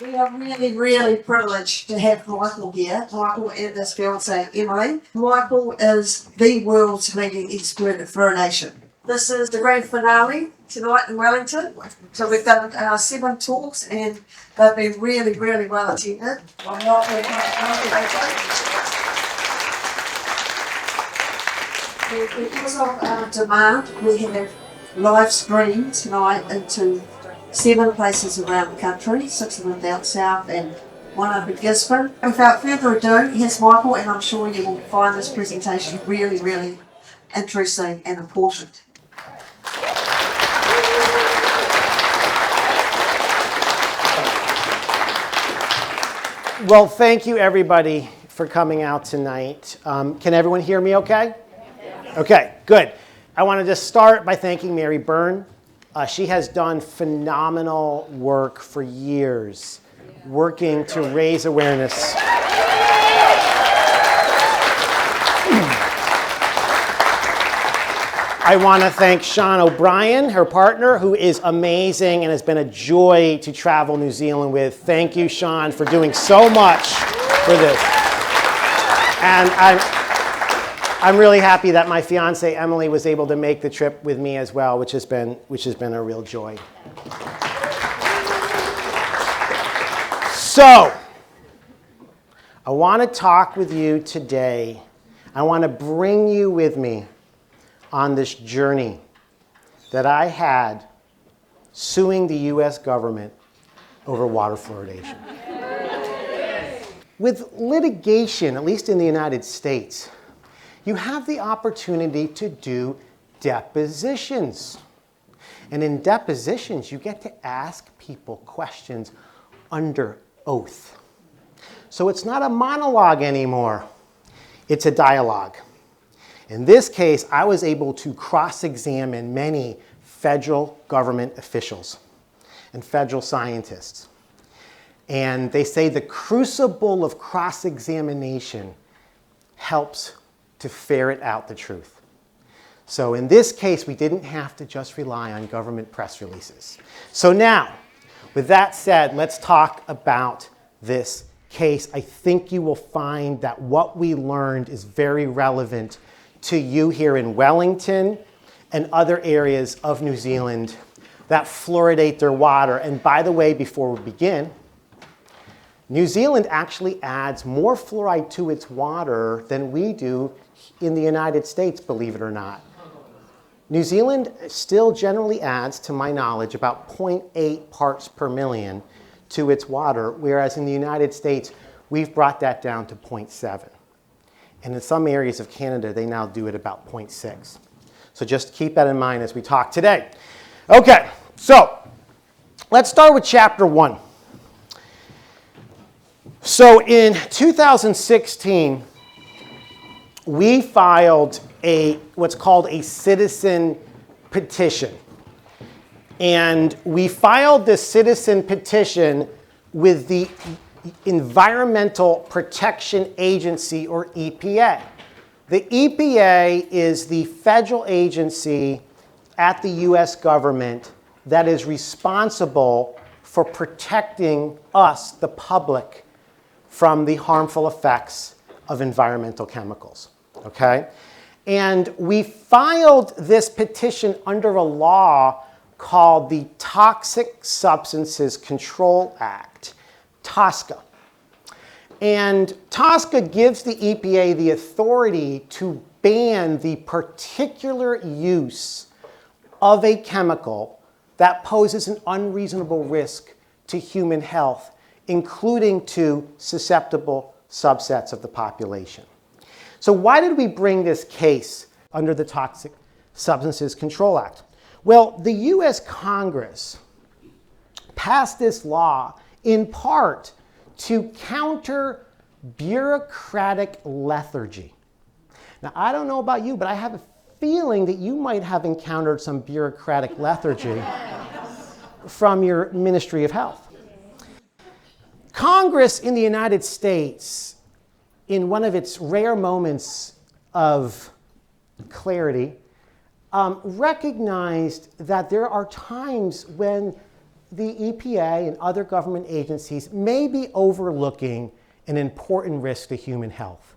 We are really, really privileged to have Michael here. Michael and his fiancée Emily. Michael is the world's leading expert in fluoridation. This is the grand finale tonight in Wellington. So we've done 7 talks and they've been really, really well attended. Because of demand, we have live streamed tonight into 7 places around the country, 6 of them down south and 1 up in Gisborne. Without further ado, here's Michael, and I'm sure you will find this presentation really, really interesting and important. Well, thank you everybody for coming out tonight. Can everyone hear me okay? Okay, good. I want to just start by thanking Mary Byrne. She has done phenomenal work for years, working to raise awareness. I want to thank Sean O'Brien, her partner, who is amazing and has been a joy to travel New Zealand with. Thank you, Sean, for doing so much for this. And I'm really happy that my fiancée Emily was able to make the trip with me as well, which has been a real joy. So, I want to talk with you today. I want to bring you with me on this journey that I had suing the US government over water fluoridation. With litigation, at least in the United States, you have the opportunity to do depositions. And in depositions, you get to ask people questions under oath. So it's not a monologue anymore. It's a dialogue. In this case, I was able to cross-examine many federal government officials and federal scientists. And they say the crucible of cross-examination helps to ferret out the truth. So in this case, we didn't have to just rely on government press releases. So now, with that said, let's talk about this case. I think you will find that what we learned is very relevant to you here in Wellington and other areas of New Zealand that fluoridate their water. And by the way, before we begin, New Zealand actually adds more fluoride to its water than we do in the United States, believe it or not. New Zealand still generally adds, to my knowledge, about 0.8 parts per million to its water, whereas in the United States, we've brought that down to 0.7. And in some areas of Canada, they now do it about 0.6. So just keep that in mind as we talk today. Okay, so let's start with chapter 1. So in 2016, we filed what's called a citizen petition. And we filed this citizen petition with the Environmental Protection Agency, or EPA. The EPA is the federal agency at the US government that is responsible for protecting us, the public, from the harmful effects of environmental chemicals, okay? And we filed this petition under a law called the Toxic Substances Control Act, TSCA. And TSCA gives the EPA the authority to ban the particular use of a chemical that poses an unreasonable risk to human health, including to susceptible subsets of the population. So why did we bring this case under the Toxic Substances Control Act? Well, the US Congress passed this law in part to counter bureaucratic lethargy. Now, I don't know about you, but I have a feeling that you might have encountered some bureaucratic lethargy from your Ministry of Health. Congress in the United States, in one of its rare moments of clarity, recognized that there are times when the EPA and other government agencies may be overlooking an important risk to human health.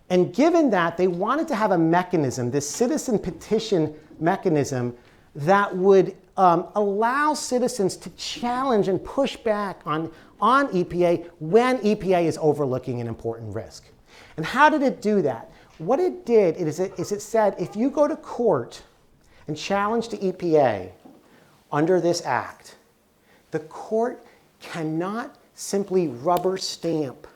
And given that, they wanted to have a mechanism, this citizen petition mechanism, that would allow citizens to challenge and push back on EPA when EPA is overlooking an important risk. And how did it do that? What it did is it said, if you go to court and challenge the EPA under this act, the court cannot simply rubber stamp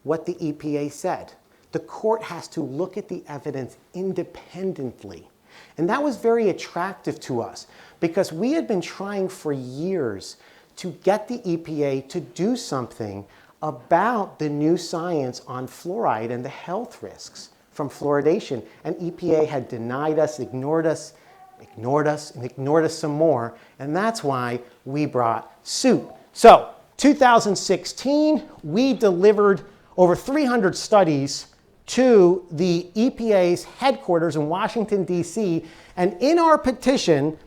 what the EPA said. The court has to look at the evidence independently. And that was very attractive to us because we had been trying for years to get the EPA to do something about the new science on fluoride and the health risks from fluoridation. And EPA had denied us, ignored us, and ignored us some more. And that's why we brought suit. So 2016, we delivered over 300 studies to the EPA's headquarters in Washington, D.C. And in our petition,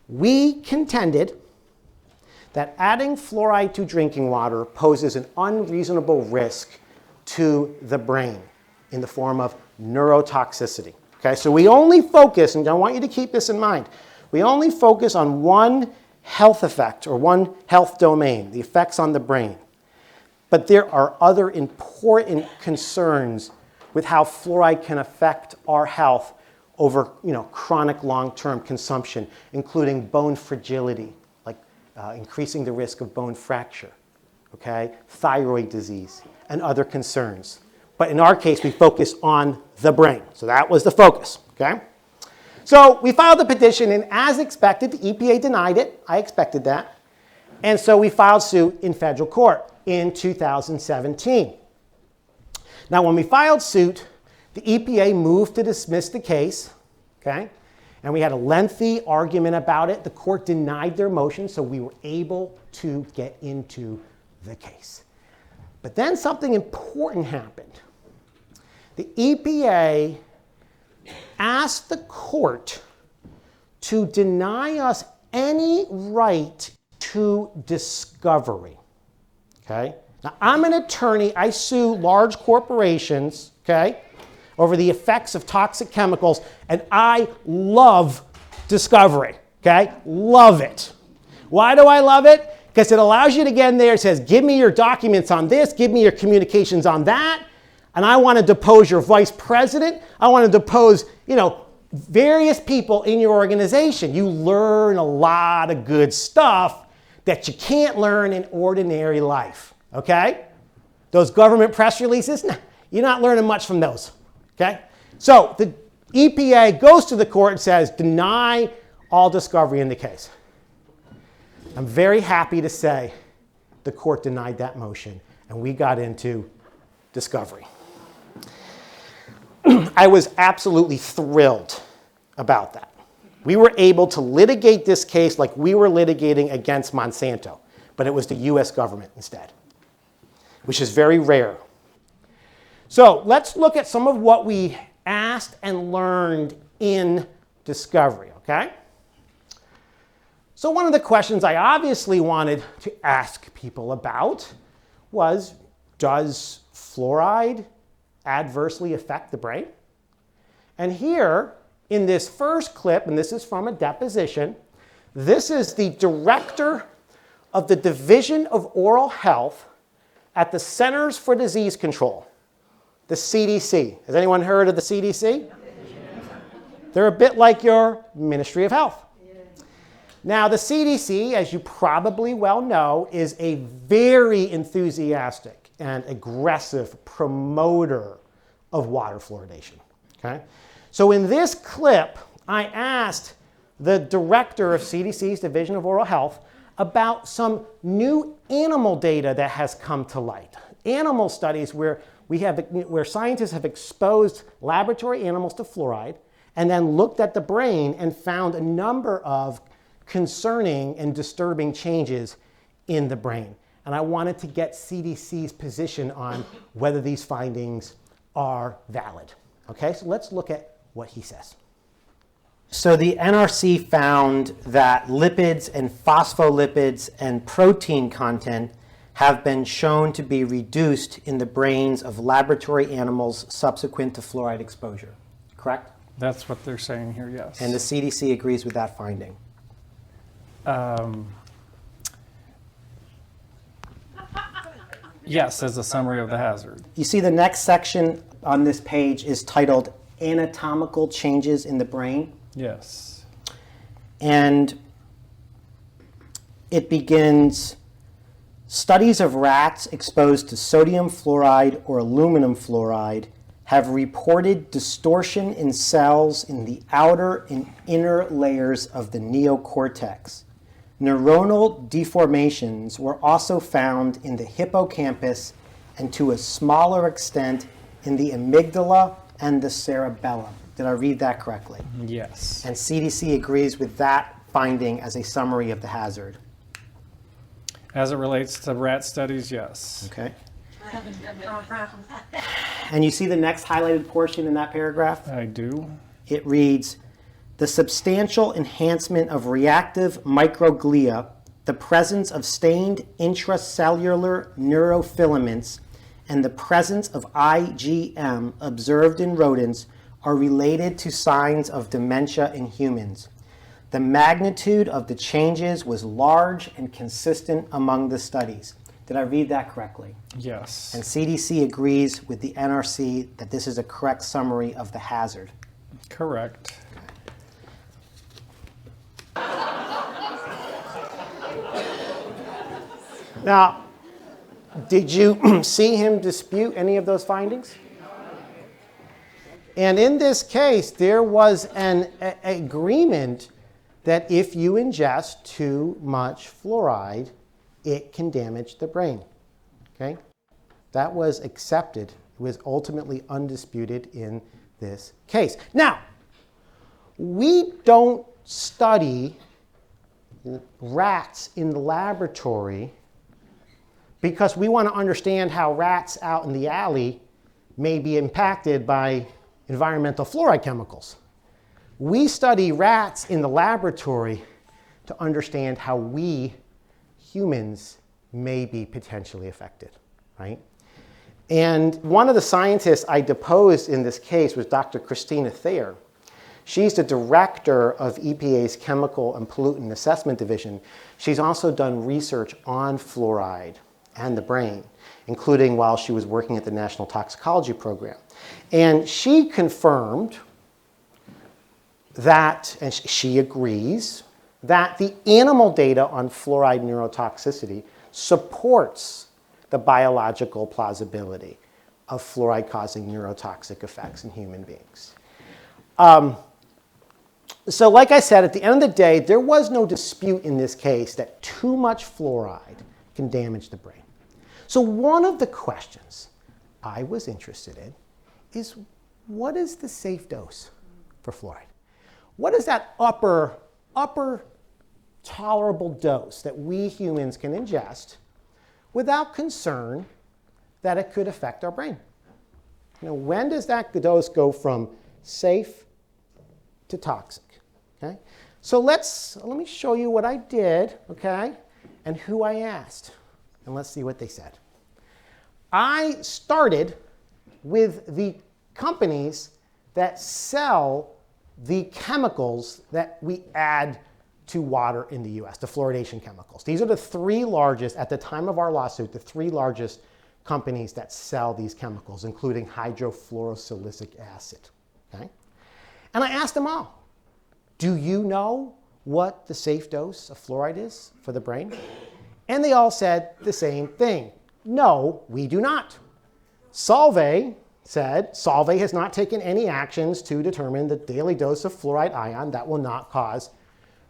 we contended that adding fluoride to drinking water poses an unreasonable risk to the brain in the form of neurotoxicity. Okay, so we only focus, and I want you to keep this in mind, we only focus on one health effect or one health domain, the effects on the brain. But there are other important concerns with how fluoride can affect our health over chronic long-term consumption, including bone fragility, like increasing the risk of bone fracture, okay, thyroid disease, and other concerns. But in our case, we focus on the brain. So that was the focus, okay? So we filed the petition, and as expected, the EPA denied it. I expected that. And so we filed suit in federal court in 2017. Now, when we filed suit, the EPA moved to dismiss the case, okay? And we had a lengthy argument about it. The court denied their motion, so we were able to get into the case. But then something important happened. The EPA asked the court to deny us any right to discovery, okay? Now, I'm an attorney. I sue large corporations, okay, over the effects of toxic chemicals, and I love discovery, okay? Love it. Why do I love it? Because it allows you to get in there. It says, give me your documents on this, give me your communications on that, and I want to depose your vice president. I want to depose, various people in your organization. You learn a lot of good stuff that you can't learn in ordinary life, okay? Those government press releases, you're not learning much from those, okay? So the EPA goes to the court and says, deny all discovery in the case. I'm very happy to say the court denied that motion, and we got into discovery. I was absolutely thrilled about that. We were able to litigate this case like we were litigating against Monsanto, but it was the US government instead, which is very rare. So let's look at some of what we asked and learned in discovery, okay? So one of the questions I obviously wanted to ask people about was, does fluoride adversely affect the brain? And here, in this first clip, and this is from a deposition, this is the director of the Division of Oral Health at the Centers for Disease Control, the CDC. Has anyone heard of the CDC? They're a bit like your Ministry of Health. Now, the CDC, as you probably well know, is a very enthusiastic and aggressive promoter of water fluoridation, okay? So in this clip, I asked the director of CDC's Division of Oral Health about some new animal data that has come to light. Animal studies where scientists have exposed laboratory animals to fluoride and then looked at the brain and found a number of concerning and disturbing changes in the brain. And I wanted to get CDC's position on whether these findings are valid. Okay, so let's look at what he says. So the NRC found that lipids and phospholipids and protein content have been shown to be reduced in the brains of laboratory animals subsequent to fluoride exposure, correct? That's what they're saying here, yes. And the CDC agrees with that finding. Yes, as a summary of the hazard. You see the next section on this page is titled Anatomical Changes in the Brain. Yes. And it begins, studies of rats exposed to sodium fluoride or aluminum fluoride have reported distortion in cells in the outer and inner layers of the neocortex. Neuronal deformations were also found in the hippocampus and to a smaller extent in the amygdala and the cerebellum. Did I read that correctly? Yes. And CDC agrees with that finding as a summary of the hazard. As it relates to rat studies, yes. Okay. And you see the next highlighted portion in that paragraph? I do. It reads, the substantial enhancement of reactive microglia, the presence of stained intracellular neurofilaments, and the presence of IgM observed in rodents are related to signs of dementia in humans. The magnitude of the changes was large and consistent among the studies. Did I read that correctly? Yes. And CDC agrees with the NRC that this is a correct summary of the hazard. Correct. Now, did you see him dispute any of those findings? And in this case, there was an agreement that if you ingest too much fluoride, it can damage the brain. Okay? That was accepted. It was ultimately undisputed in this case. Now, we don't study rats in the laboratory because we want to understand how rats out in the alley may be impacted by environmental fluoride chemicals. We study rats in the laboratory to understand how we humans may be potentially affected, right? And one of the scientists I deposed in this case was Dr. Christina Thayer. She's the director of EPA's Chemical and Pollutant Assessment Division. She's also done research on fluoride and the brain, including while she was working at the National Toxicology Program. And she confirmed that, and she agrees, that the animal data on fluoride neurotoxicity supports the biological plausibility of fluoride causing neurotoxic effects in human beings. So like I said, at the end of the day, there was no dispute in this case that too much fluoride can damage the brain. So one of the questions I was interested in is, what is the safe dose for fluoride? What is that upper tolerable dose that we humans can ingest without concern that it could affect our brain? You know, when does that dose go from safe to toxic? Okay? So let me show you what I did, okay, and who I asked. And let's see what they said. I started with the companies that sell the chemicals that we add to water in the US, the fluoridation chemicals. These are the three largest, at the time of our lawsuit, the three largest companies that sell these chemicals, including hydrofluorosilicic acid. Okay? And I asked them all, do you know what the safe dose of fluoride is for the brain? And they all said the same thing. No, we do not. Solvay said Solvay has not taken any actions to determine the daily dose of fluoride ion that will not cause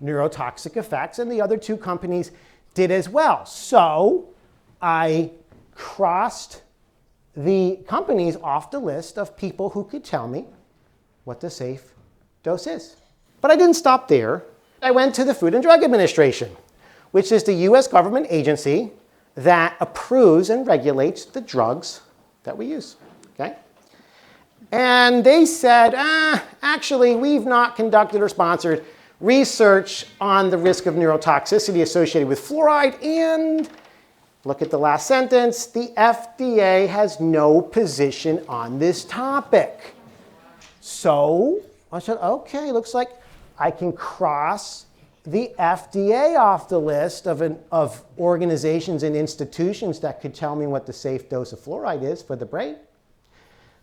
neurotoxic effects, and the other two companies did as well. So I crossed the companies off the list of people who could tell me what the safe dose is. But I didn't stop there. I went to the Food and Drug Administration, which is the US government agency that approves and regulates the drugs that we use. Okay? And they said, actually, we've not conducted or sponsored research on the risk of neurotoxicity associated with fluoride. And look at the last sentence. The FDA has no position on this topic. So I said, OK, looks like I can cross the FDA off the list of organizations and institutions that could tell me what the safe dose of fluoride is for the brain.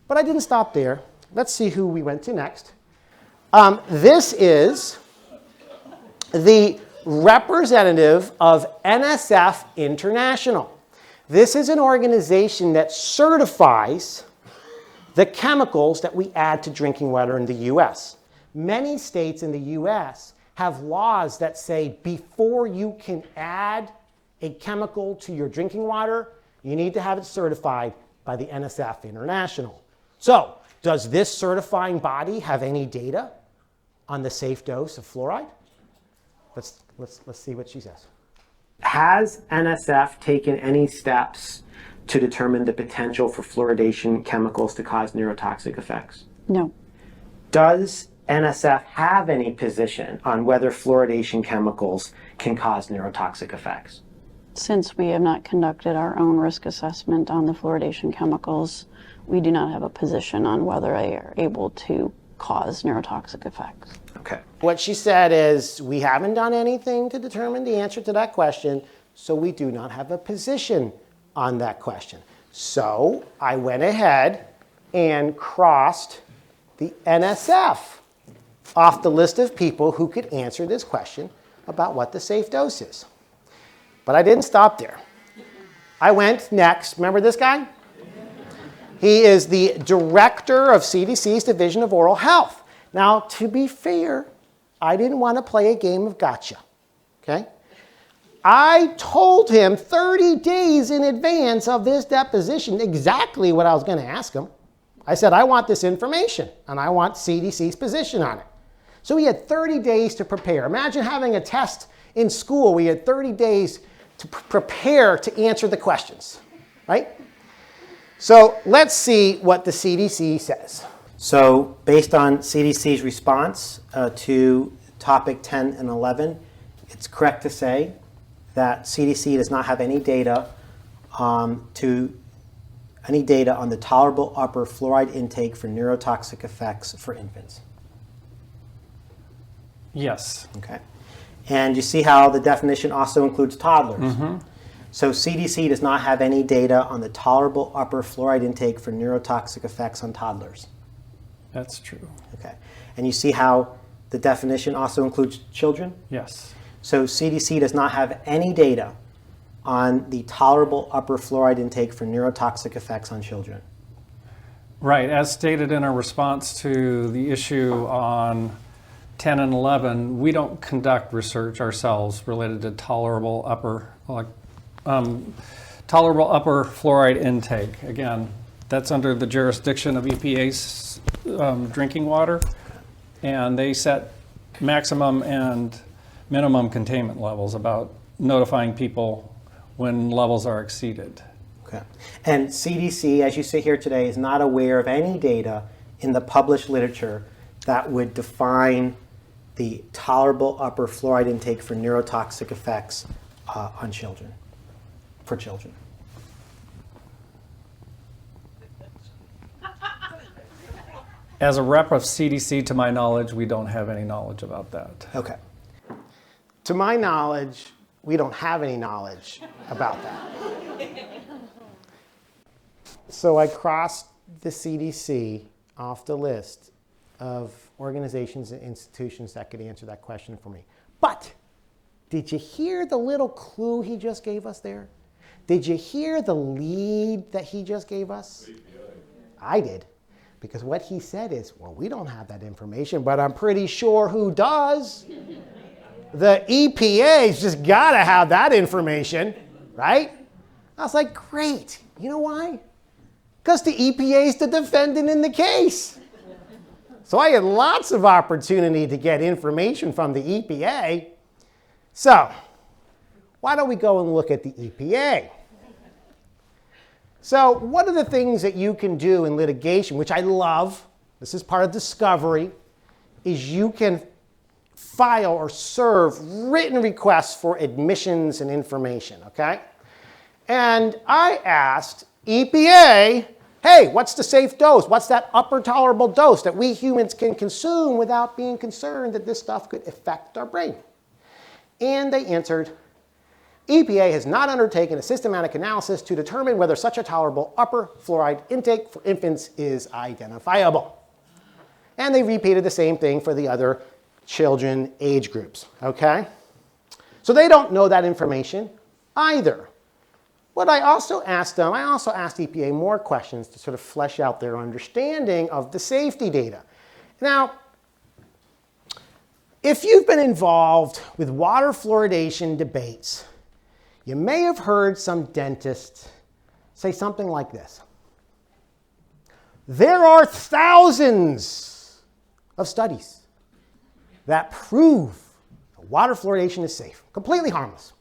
But I didn't stop there. Let's see who we went to next. This is the representative of NSF International. This is an organization that certifies the chemicals that we add to drinking water in the US. Many states in the US have laws that say before you can add a chemical to your drinking water, you need to have it certified by the NSF International. So, does this certifying body have any data on the safe dose of fluoride? Let's see what she says. Has NSF taken any steps to determine the potential for fluoridation chemicals to cause neurotoxic effects? No. Does NSF have any position on whether fluoridation chemicals can cause neurotoxic effects? Since we have not conducted our own risk assessment on the fluoridation chemicals, we do not have a position on whether they are able to cause neurotoxic effects. Okay. What she said is, we haven't done anything to determine the answer to that question, so we do not have a position on that question. So I went ahead and crossed the NSF off the list of people who could answer this question about what the safe dose is. But I didn't stop there. I went next. Remember this guy? He is the director of CDC's Division of Oral Health. Now, to be fair, I didn't want to play a game of gotcha. Okay? I told him 30 days in advance of this deposition exactly what I was going to ask him. I said, I want this information, and I want CDC's position on it. So he had 30 days to prepare. Imagine having a test in school. We had 30 days to prepare to answer the questions, right? So let's see what the CDC says. So based on CDC's response to topic 10 and 11, it's correct to say that CDC does not have any data on the tolerable upper fluoride intake for neurotoxic effects for infants. Yes. Okay. And you see how the definition also includes toddlers. Mm-hmm. So CDC does not have any data on the tolerable upper fluoride intake for neurotoxic effects on toddlers. That's true. Okay. And you see how the definition also includes children? Yes. So CDC does not have any data on the tolerable upper fluoride intake for neurotoxic effects on children. Right. As stated in our response to the issue on 10 and 11, we don't conduct research ourselves related to tolerable upper fluoride intake. Again, that's under the jurisdiction of EPA's drinking water, and they set maximum and minimum containment levels about notifying people when levels are exceeded. Okay. And CDC, as you sit here today, is not aware of any data in the published literature that would define the tolerable upper fluoride intake for neurotoxic effects on children, for children. As a rep of CDC, to my knowledge, we don't have any knowledge about that. Okay. To my knowledge, we don't have any knowledge about that. So I crossed the CDC off the list of organizations and institutions that could answer that question for me. But did you hear the little clue he just gave us there? Did you hear the lead that he just gave us? I did. Because what he said is, well, we don't have that information, but I'm pretty sure who does. The EPA's just got to have that information, right? I was like, great. You know why? Because the EPA's the defendant in the case. So I had lots of opportunity to get information from the EPA. So why don't we go and look at the EPA? So one of the things that you can do in litigation, which I love, this is part of discovery, is you can file or serve written requests for admissions and information, okay? And I asked EPA, hey, what's the safe dose? What's that upper tolerable dose that we humans can consume without being concerned that this stuff could affect our brain? And they answered, EPA has not undertaken a systematic analysis to determine whether such a tolerable upper fluoride intake for infants is identifiable. And they repeated the same thing for the other children age groups, okay? So they don't know that information either. What I also asked them, I also asked EPA more questions to sort of flesh out their understanding of the safety data. Now, if you've been involved with water fluoridation debates, you may have heard some dentists say something like this. There are thousands of studies that prove that water fluoridation is safe, completely harmless.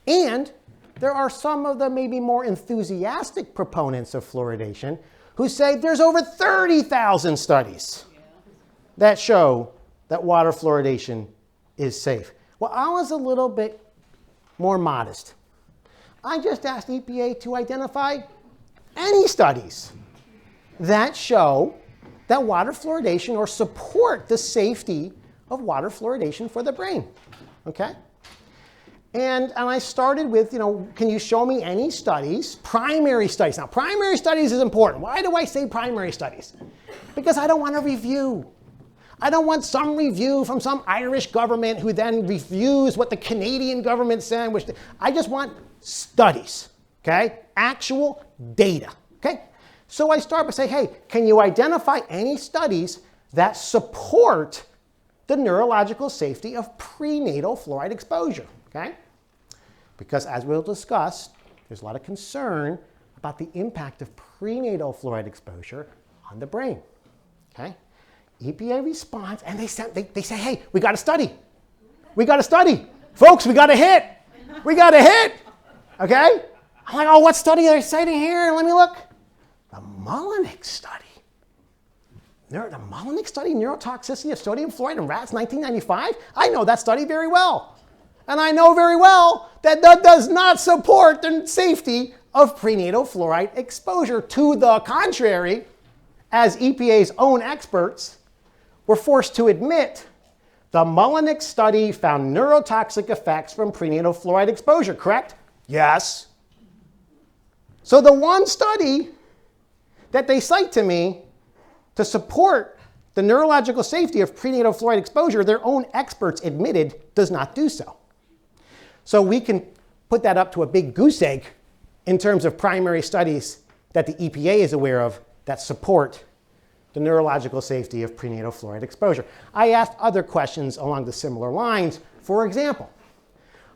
And there are some of the maybe more enthusiastic proponents of fluoridation who say there's over 30,000 studies that show that water fluoridation is safe. Well, I was a little bit more modest. I just asked EPA to identify any studies that show that water fluoridation or support the safety of water fluoridation for the brain, okay? And I started with, can you show me any studies, primary studies? Now, primary studies is important. Why do I say primary studies? Because I don't want a review. I don't want some review from some Irish government who then reviews what the Canadian government said. I just want studies, okay? Actual data, okay? So I start by saying, hey, can you identify any studies that support the neurological safety of prenatal fluoride exposure, okay? Because as we'll discuss, there's a lot of concern about the impact of prenatal fluoride exposure on the brain, okay? EPA responds and they say, hey, we got a study. We got a study. Folks, we got a hit. We got a hit, okay? I'm like, oh, what study are they citing here? Let me look. The Mullenix study. The Mullenix study, Neurotoxicity of sodium fluoride in rats, 1995? I know that study very well. And I know very well that that does not support the safety of prenatal fluoride exposure. To the contrary, as EPA's own experts were forced to admit, the Mullenix study found neurotoxic effects from prenatal fluoride exposure, correct? Yes. So the one study that they cite to me to support the neurological safety of prenatal fluoride exposure, their own experts admitted does not do so. So we can put that up to a big goose egg in terms of primary studies that the EPA is aware of that support the neurological safety of prenatal fluoride exposure. I asked other questions along the similar lines. For example,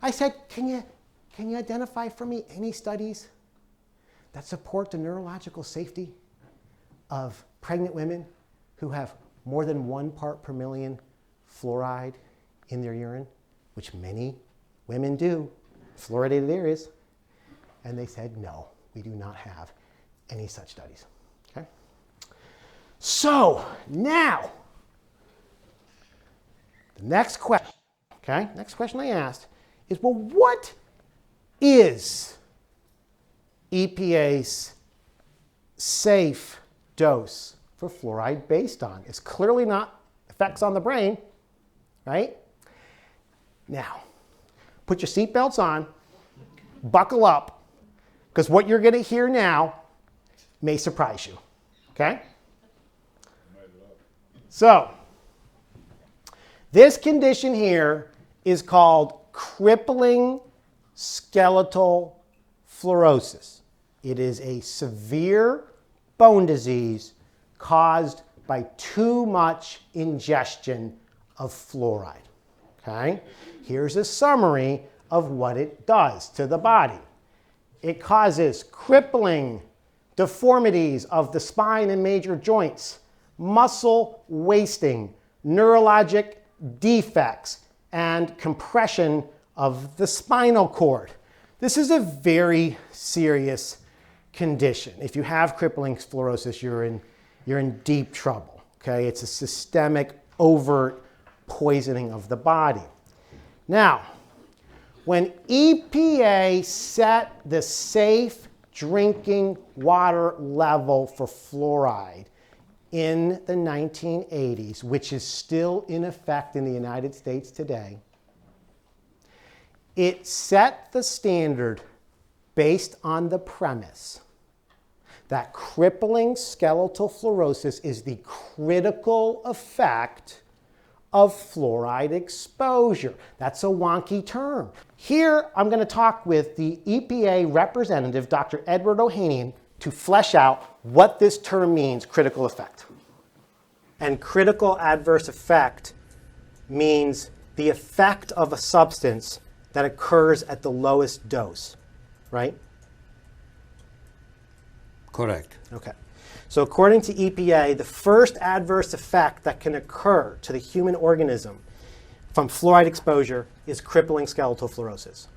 I said, can you identify for me any studies that support the neurological safety of pregnant women who have more than 1 part per million fluoride in their urine, which many women do, fluoridated areas? And they said, no, we do not have any such studies. Okay? So now, the next question, okay? Next question I asked is, well, what is EPA's safe dose for fluoride based on? It's clearly not effects on the brain, right? Now, put your seatbelts on, buckle up, because what you're going to hear now may surprise you, okay? So, this condition here is called crippling skeletal fluorosis. It is a severe bone disease caused by too much ingestion of fluoride. Okay? Here's a summary of what it does to the body. It causes crippling deformities of the spine and major joints, muscle wasting, neurologic defects, and compression of the spinal cord. This is a very serious condition. If you have crippling sclerosis, you're in deep trouble. Okay, it's a systemic, overt poisoning of the body. Now, when EPA set the safe drinking water level for fluoride in the 1980s, which is still in effect in the United States today, it set the standard based on the premise that crippling skeletal fluorosis is the critical effect of fluoride exposure. That's a wonky term. Here, I'm going to talk with the EPA representative, Dr. Edward Ohanian, to flesh out what this term means, critical effect. And critical adverse effect means the effect of a substance that occurs at the lowest dose, right? Correct. Okay. So according to EPA, the first adverse effect that can occur to the human organism from fluoride exposure is crippling skeletal fluorosis.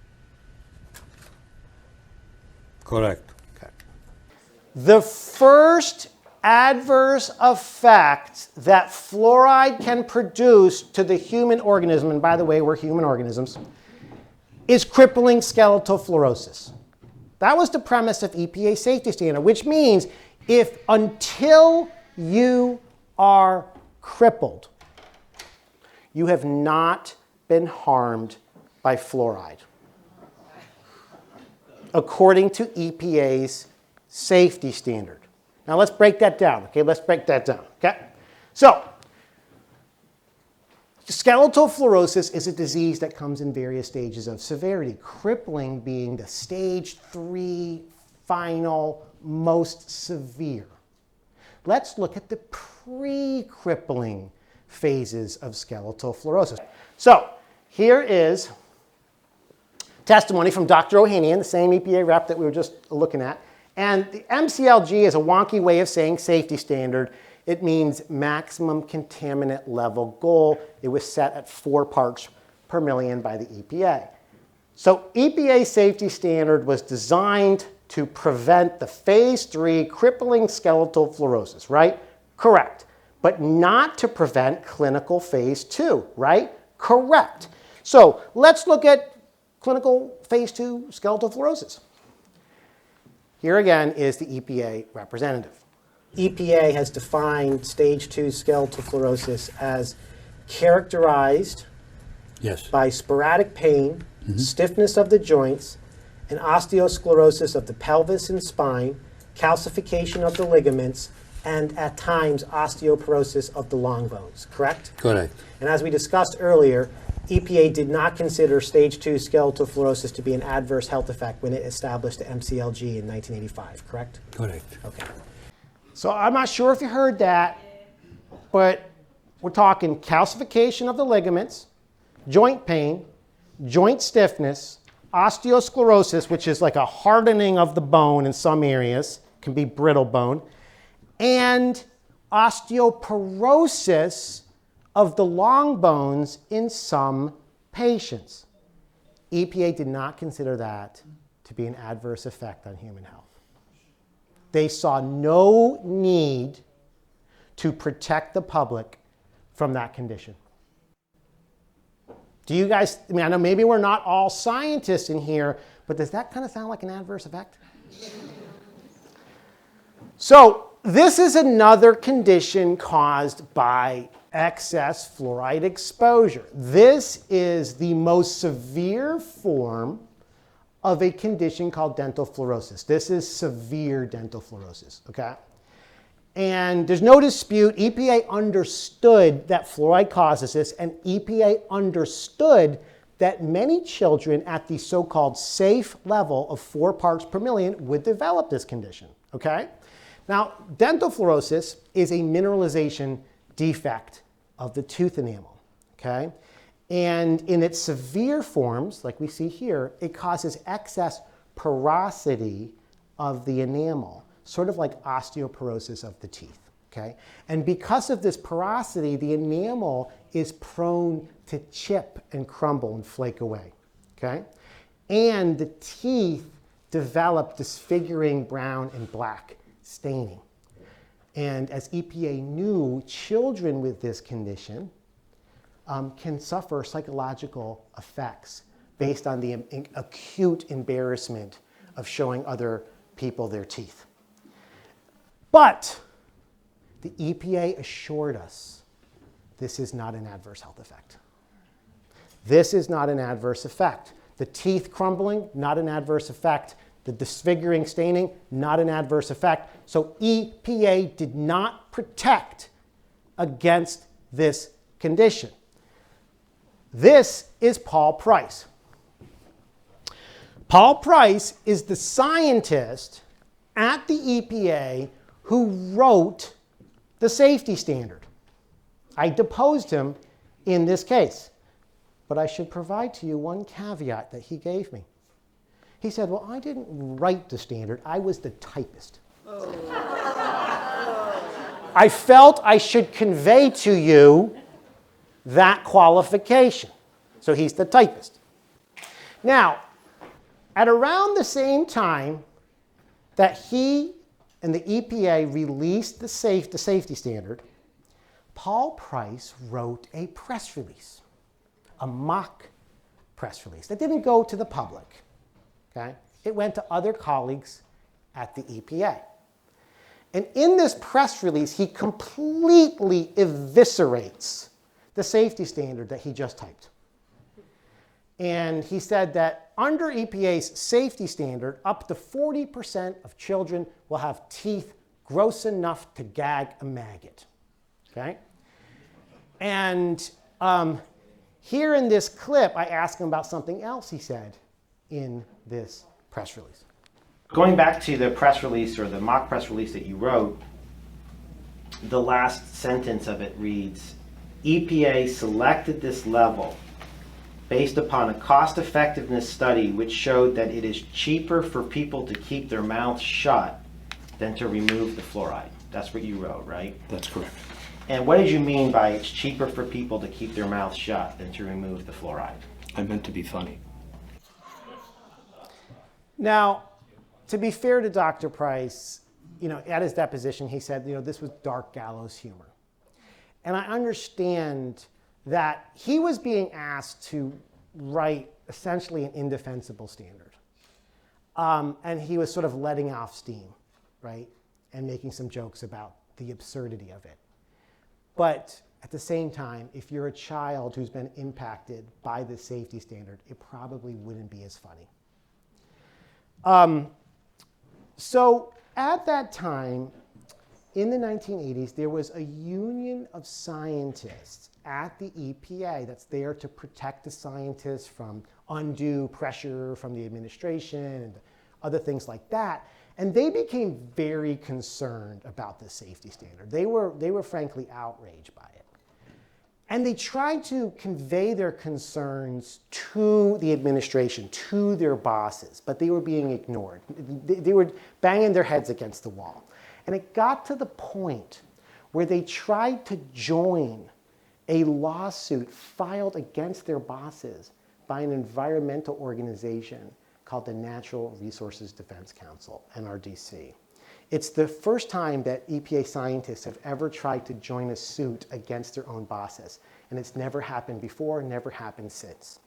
Correct. Okay. The first adverse effect that fluoride can produce to the human organism, and by the way, we're human organisms, is crippling skeletal fluorosis. That was the premise of EPA safety standard, which means until you are crippled, you have not been harmed by fluoride, according to EPA's safety standard. Now let's break that down, okay? Let's break that down, okay? So, skeletal fluorosis is a disease that comes in various stages of severity, crippling being the stage 3 final most severe. Let's look at the pre-crippling phases of skeletal fluorosis. So here is testimony from Dr. Ohanian, the same EPA rep that we were just looking at. And the MCLG is a wonky way of saying safety standard. It means maximum contaminant level goal. It was set at 4 parts per million by the EPA. So EPA safety standard was designed to prevent the phase 3 crippling skeletal fluorosis, right? Correct. But not to prevent clinical phase 2, right? Correct. So let's look at clinical phase 2 skeletal fluorosis. Here again is the EPA representative. EPA has defined stage 2 skeletal fluorosis as characterized by sporadic pain, stiffness of the joints, and osteosclerosis of the pelvis and spine, calcification of the ligaments, and at times osteoporosis of the long bones, correct? Correct. And as we discussed earlier, EPA did not consider stage 2 skeletal fluorosis to be an adverse health effect when it established the MCLG in 1985, correct? Correct. Okay. So I'm not sure if you heard that, but we're talking calcification of the ligaments, joint pain, joint stiffness, osteosclerosis, which is like a hardening of the bone in some areas, can be brittle bone, and osteoporosis of the long bones in some patients. EPA did not consider that to be an adverse effect on human health. They saw no need to protect the public from that condition. Do you guys, I mean, I know maybe we're not all scientists in here, but does that kind of sound like an adverse effect? So this is another condition caused by excess fluoride exposure. This is the most severe form of a condition called dental fluorosis. This is severe dental fluorosis, okay? And there's no dispute, EPA understood that fluoride causes this, and EPA understood that many children at the so-called safe level of 4 parts per million would develop this condition, okay? Now, dental fluorosis is a mineralization defect of the tooth enamel, okay? And in its severe forms, like we see here, it causes excess porosity of the enamel, sort of like osteoporosis of the teeth, okay? And because of this porosity, the enamel is prone to chip and crumble and flake away, okay? And the teeth develop disfiguring brown and black staining. And as EPA knew, children with this condition can suffer psychological effects based on the acute embarrassment of showing other people their teeth. But the EPA assured us this is not an adverse health effect. This is not an adverse effect. The teeth crumbling, not an adverse effect. The disfiguring staining, not an adverse effect. So EPA did not protect against this condition. This is Paul Price. Paul Price is the scientist at the EPA who wrote the safety standard. I deposed him in this case, but I should provide to you one caveat that he gave me. He said, well, I didn't write the standard, I was the typist. I felt I should convey to you that qualification. So he's the typist. Now, at around the same time that he and the EPA released the safety standard, Paul Price wrote a press release, a mock press release that didn't go to the public. Okay? It went to other colleagues at the EPA. And in this press release, he completely eviscerates the safety standard that he just typed. And he said that under EPA's safety standard, up to 40% of children will have teeth gross enough to gag a maggot. Okay? And here in this clip, I asked him about something else he said in this press release. Going back to the press release or the mock press release that you wrote, the last sentence of it reads, EPA selected this level based upon a cost-effectiveness study which showed that it is cheaper for people to keep their mouths shut than to remove the fluoride. That's what you wrote, right? That's correct. And what did you mean by it's cheaper for people to keep their mouths shut than to remove the fluoride? I meant to be funny. Now, to be fair to Dr. Price, at his deposition, he said, this was dark gallows humor. And I understand that he was being asked to write essentially an indefensible standard. And he was sort of letting off steam, right? And making some jokes about the absurdity of it. But at the same time, if you're a child who's been impacted by the safety standard, it probably wouldn't be as funny. So at that time, in the 1980s, there was a union of scientists at the EPA that's there to protect the scientists from undue pressure from the administration and other things like that. And they became very concerned about the safety standard. They were frankly outraged by it. And they tried to convey their concerns to the administration, to their bosses, but they were being ignored. They were banging their heads against the wall. And it got to the point where they tried to join a lawsuit filed against their bosses by an environmental organization called the Natural Resources Defense Council, NRDC. It's the first time that EPA scientists have ever tried to join a suit against their own bosses. And it's never happened before, never happened since.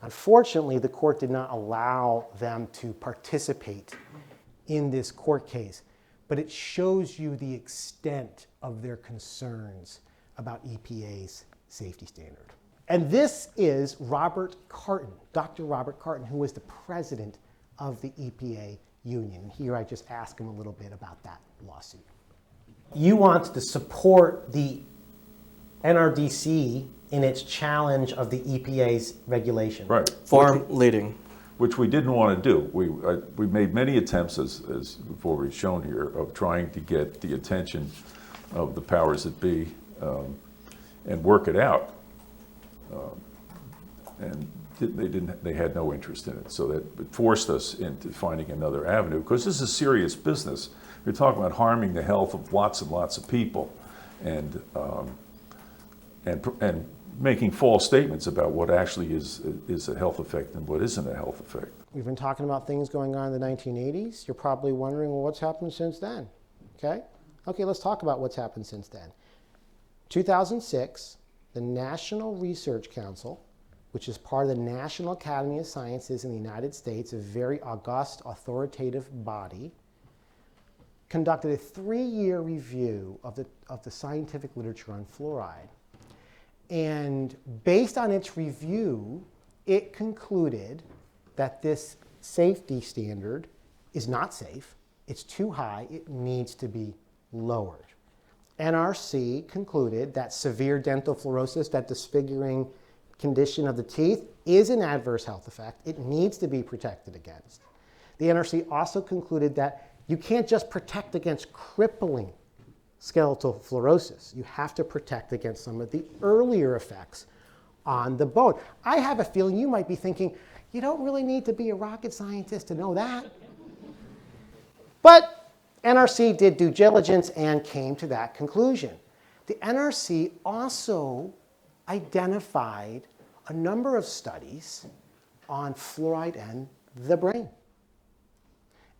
Unfortunately, the court did not allow them to participate in this court case. But it shows you the extent of their concerns about EPA's safety standard. And this is Robert Carton, Dr. Robert Carton, who was the president of the EPA union. And here I just ask him a little bit about that lawsuit. You want to support the NRDC in its challenge of the EPA's regulation. Right. Form leading. Which we didn't want to do. We made many attempts, as we've already shown here, of trying to get the attention of the powers that be and work it out. And they had no interest in it. So that it forced us into finding another avenue, because this is serious business. We're talking about harming the health of lots and lots of people, and making false statements about what actually is a health effect and what isn't a health effect. We've been talking about things going on in the 1980s. You're probably wondering, well, what's happened since then? Okay? Okay, let's talk about what's happened since then. 2006, the National Research Council, which is part of the National Academy of Sciences in the United States, a very august, authoritative body, conducted a 3-year review of the scientific literature on fluoride. And based on its review, it concluded that this safety standard is not safe, it's too high, it needs to be lowered. NRC concluded that severe dental fluorosis, that disfiguring condition of the teeth, is an adverse health effect. It needs to be protected against. The NRC also concluded that you can't just protect against crippling skeletal fluorosis. You have to protect against some of the earlier effects on the bone. I have a feeling you might be thinking, you don't really need to be a rocket scientist to know that. But NRC did due diligence and came to that conclusion. The NRC also identified a number of studies on fluoride and the brain,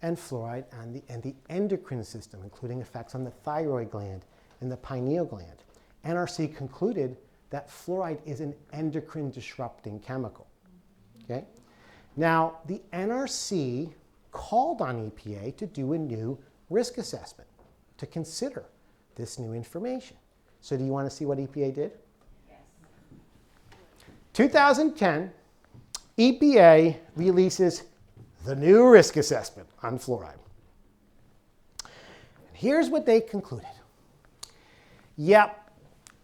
and fluoride and the endocrine system, including effects on the thyroid gland and the pineal gland. NRC concluded that fluoride is an endocrine disrupting chemical. Okay? Now, the NRC called on EPA to do a new risk assessment to consider this new information. So do you want to see what EPA did? Yes. 2010, EPA releases the new risk assessment on fluoride. Here's what they concluded. Yep,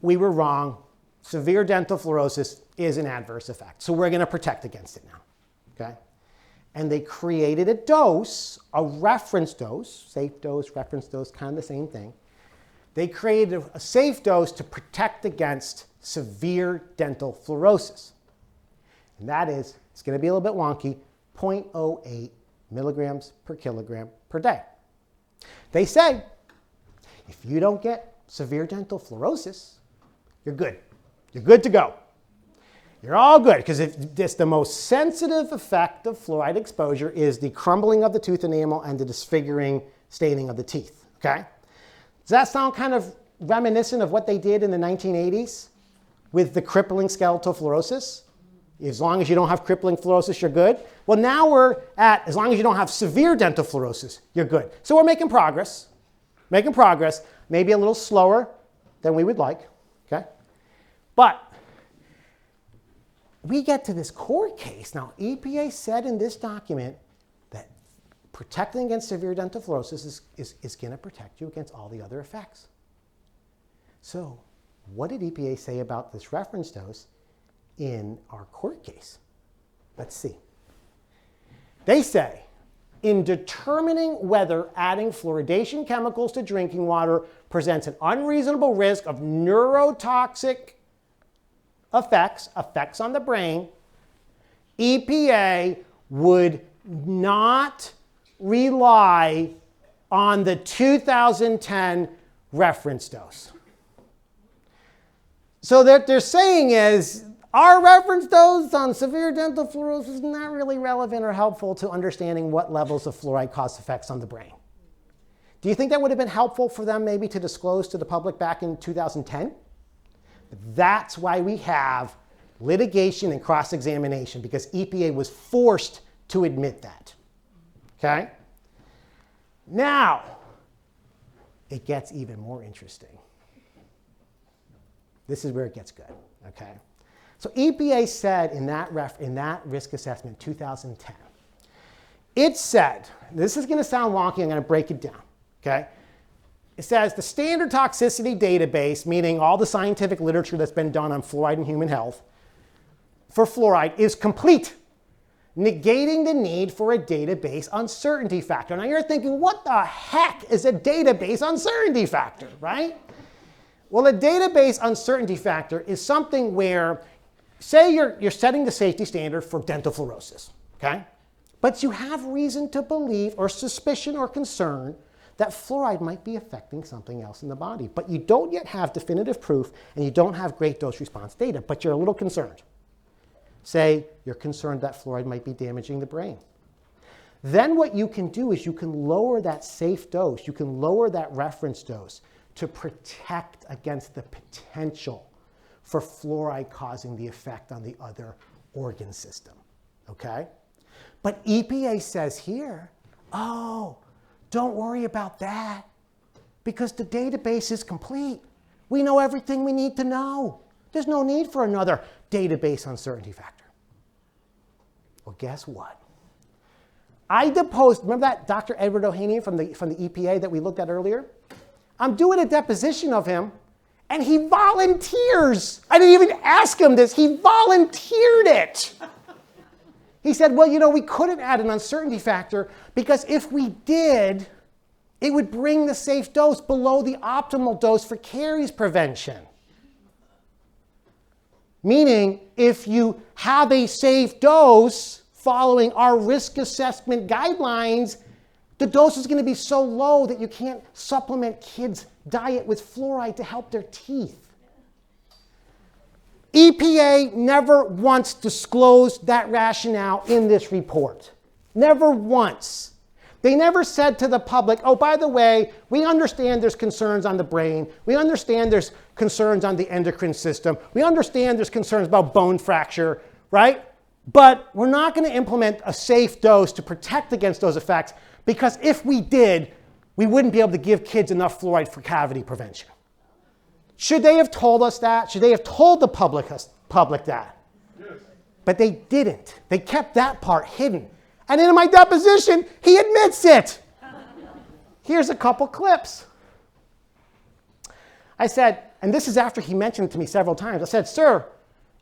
we were wrong. Severe dental fluorosis is an adverse effect, so we're going to protect against it now. Okay? And they created a dose, a reference dose, safe dose, reference dose, kind of the same thing. They created a safe dose to protect against severe dental fluorosis. And that is, it's going to be a little bit wonky, 0.08 milligrams per kilogram per day. They say, if you don't get severe dental fluorosis, you're good. You're good to go. You're all good, because it's the most sensitive effect of fluoride exposure is the crumbling of the tooth enamel and the disfiguring staining of the teeth, okay? Does that sound kind of reminiscent of what they did in the 1980s with the crippling skeletal fluorosis? As long as you don't have crippling fluorosis, you're good. Well, now we're at, as long as you don't have severe dental fluorosis, you're good. So we're making progress, maybe a little slower than we would like, okay? But we get to this court case. Now, EPA said in this document that protecting against severe dental fluorosis is going to protect you against all the other effects. So what did EPA say about this reference dose in our court case? Let's see. They say, in determining whether adding fluoridation chemicals to drinking water presents an unreasonable risk of neurotoxic effects on the brain, EPA would not rely on the 2010 reference dose. So what they're saying is, our reference dose on severe dental fluorosis is not really relevant or helpful to understanding what levels of fluoride cause effects on the brain. Do you think that would have been helpful for them maybe to disclose to the public back in 2010? That's why we have litigation and cross-examination, because EPA was forced to admit that. Okay? Now, it gets even more interesting. This is where it gets good. Okay? So EPA said in that risk assessment, 2010, it said, this is going to sound wonky, I'm going to break it down. Okay? It says the standard toxicity database, meaning all the scientific literature that's been done on fluoride and human health, for fluoride is complete, negating the need for a database uncertainty factor. Now you're thinking, what the heck is a database uncertainty factor, right? Well, a database uncertainty factor is something where, say you're setting the safety standard for dental fluorosis, okay? But you have reason to believe or suspicion or concern that fluoride might be affecting something else in the body. But you don't yet have definitive proof, and you don't have great dose response data, but you're a little concerned. Say you're concerned that fluoride might be damaging the brain. Then what you can do is you can lower that safe dose, you can lower that reference dose to protect against the potential for fluoride causing the effect on the other organ system, okay? But EPA says here, oh, don't worry about that because the database is complete. We know everything we need to know. There's no need for another database uncertainty factor. Well, guess what? I deposed, remember that Dr. Edward Ohanian from the EPA that we looked at earlier? I'm doing a deposition of him, and he volunteers. I didn't even ask him this. He volunteered it. He said, well, you know, we couldn't add an uncertainty factor because if we did, it would bring the safe dose below the optimal dose for caries prevention. Meaning, if you have a safe dose following our risk assessment guidelines, the dose is going to be so low that you can't supplement kids' diet with fluoride to help their teeth. EPA never once disclosed that rationale in this report. Never once. They never said to the public, oh, by the way, we understand there's concerns on the brain. We understand there's concerns on the endocrine system. We understand there's concerns about bone fracture, right? But we're not going to implement a safe dose to protect against those effects because if we did, we wouldn't be able to give kids enough fluoride for cavity prevention. Should they have told us that? Should they have told the public that? Yes. But they didn't. They kept that part hidden. And in my deposition, he admits it. Here's a couple clips. I said, and this is after he mentioned it to me several times, I said, sir,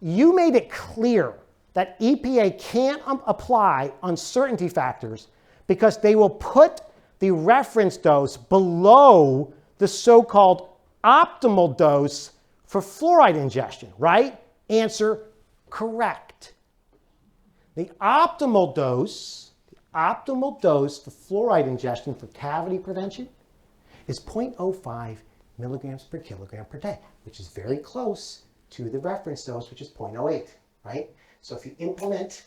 you made it clear that EPA can't apply uncertainty factors because they will put the reference dose below the so-called optimal dose for fluoride ingestion, right? Answer, correct. The optimal dose for fluoride ingestion for cavity prevention is 0.05 milligrams per kilogram per day, which is very close to the reference dose, which is 0.08, right? So if you implement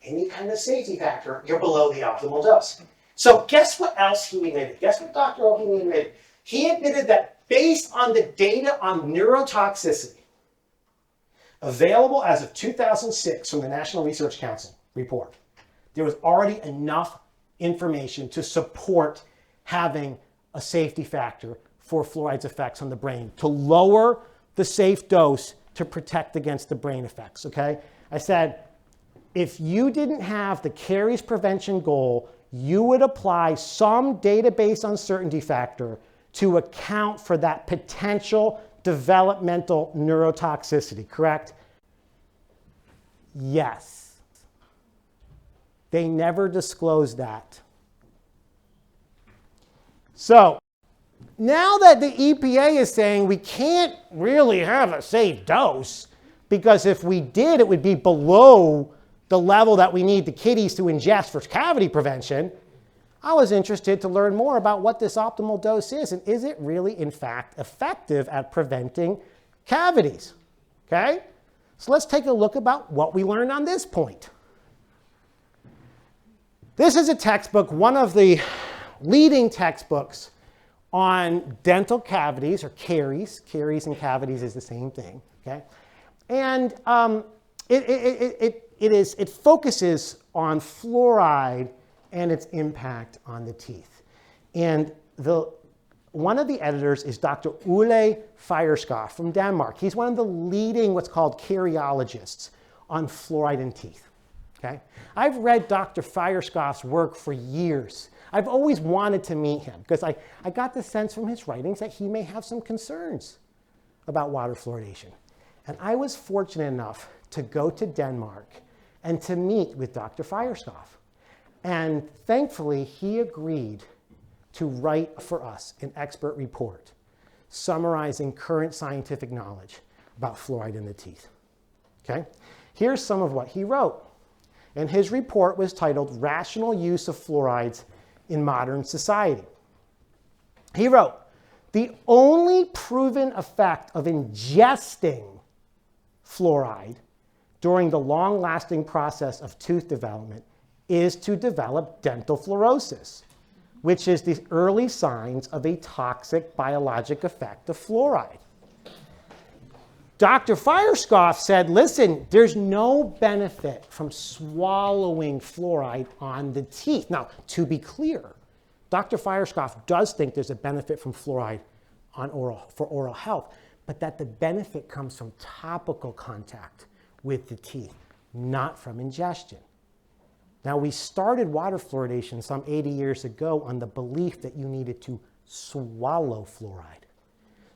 any kind of safety factor, you're below the optimal dose. So guess what else he admitted? Guess what Dr. Ohanian admitted? He admitted that based on the data on neurotoxicity available as of 2006 from the National Research Council report, there was already enough information to support having a safety factor for fluoride's effects on the brain to lower the safe dose to protect against the brain effects, okay? I said, if you didn't have the caries prevention goal, you would apply some database uncertainty factor to account for that potential developmental neurotoxicity, correct? Yes. They never disclosed that. So, now that the EPA is saying we can't really have a safe dose, because if we did, it would be below the level that we need the kiddies to ingest for cavity prevention, I was interested to learn more about what this optimal dose is and is it really, in fact, effective at preventing cavities, okay? So let's take a look about what we learned on this point. This is a textbook, one of the leading textbooks on dental cavities or caries. Caries and cavities is the same thing, okay? And it focuses on fluoride and its impact on the teeth. And one of the editors is Dr. Ole Fjerskov from Denmark. He's one of the leading what's called cariologists on fluoride in teeth. Okay? I've read Dr. Fjerskov's work for years. I've always wanted to meet him because I got the sense from his writings that he may have some concerns about water fluoridation. And I was fortunate enough to go to Denmark and to meet with Dr. Fjerskov. And thankfully, he agreed to write for us an expert report summarizing current scientific knowledge about fluoride in the teeth. Okay? Here's some of what he wrote. And his report was titled Rational Use of Fluorides in Modern Society. He wrote, the only proven effect of ingesting fluoride during the long-lasting process of tooth development is to develop dental fluorosis, which is the early signs of a toxic biologic effect of fluoride. Dr. Firescoff said, listen, there's no benefit from swallowing fluoride on the teeth. Now, to be clear, Dr. Firescoff does think there's a benefit from fluoride for oral health, but that the benefit comes from topical contact with the teeth, not from ingestion. Now, we started water fluoridation some 80 years ago on the belief that you needed to swallow fluoride.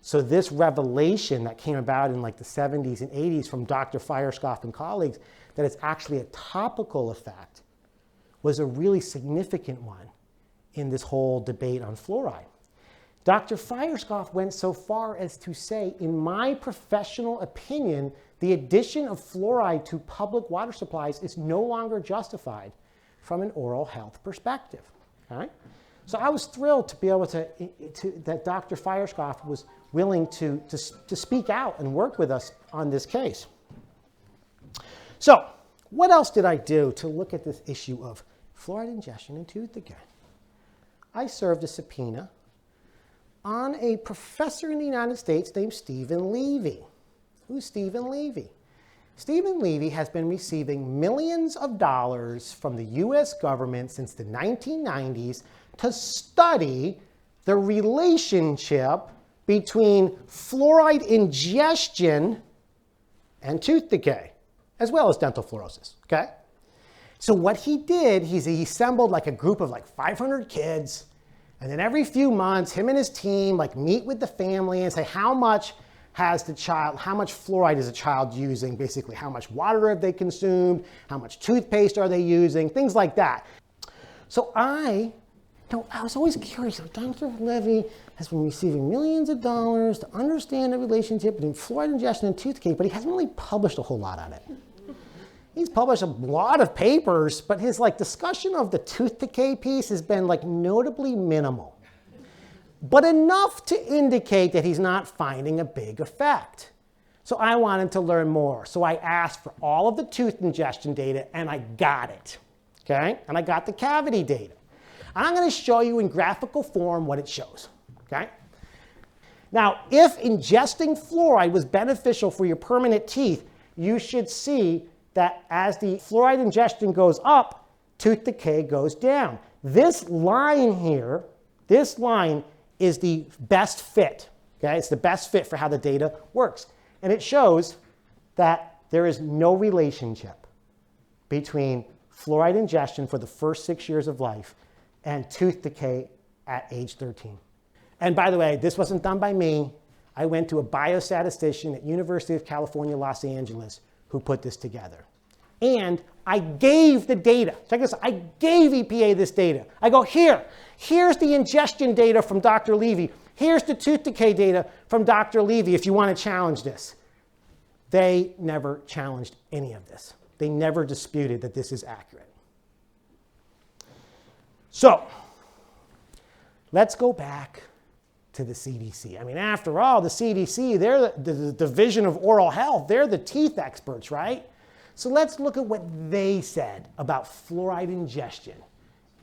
So this revelation that came about in like the 70s and 80s from Dr. Firescoff and colleagues, that it's actually a topical effect, was a really significant one in this whole debate on fluoride. Dr. Firescoff went so far as to say, in my professional opinion, the addition of fluoride to public water supplies is no longer justified from an oral health perspective. Okay? So I was thrilled to be able that Dr. Firescoff was willing to speak out and work with us on this case. So what else did I do to look at this issue of fluoride ingestion in tooth decay? I served a subpoena on a professor in the United States named Stephen Levy. Who's Stephen Levy? Stephen Levy has been receiving millions of dollars from the US government since the 1990s to study the relationship between fluoride ingestion and tooth decay, as well as dental fluorosis, okay? So what he did, he assembled like a group of like 500 kids, and then every few months, him and his team like meet with the family and say, how much fluoride is a child using? Basically, how much water have they consumed? How much toothpaste are they using? Things like that. So I was always curious. Dr. Levy has been receiving millions of dollars to understand the relationship between fluoride ingestion and tooth decay, but he hasn't really published a whole lot on it. He's published a lot of papers, but his discussion of the tooth decay piece has been notably minimal, but enough to indicate that he's not finding a big effect. So I wanted to learn more. So I asked for all of the tooth ingestion data, and I got it, okay? And I got the cavity data. And I'm going to show you in graphical form what it shows, okay? Now, if ingesting fluoride was beneficial for your permanent teeth, you should see that as the fluoride ingestion goes up, tooth decay goes down. This line here, this line is the best fit, okay? It's the best fit for how the data works. And it shows that there is no relationship between fluoride ingestion for the first 6 years of life and tooth decay at age 13. And by the way, this wasn't done by me. I went to a biostatistician at University of California, Los Angeles, who put this together. And I gave the data. Check this, I gave EPA this data. I go, here's the ingestion data from Dr. Levy. Here's the tooth decay data from Dr. Levy if you want to challenge this. They never challenged any of this. They never disputed that this is accurate. So let's go back to the CDC. I mean, after all, the CDC, they're the Division of Oral Health. They're the teeth experts, right? So let's look at what they said about fluoride ingestion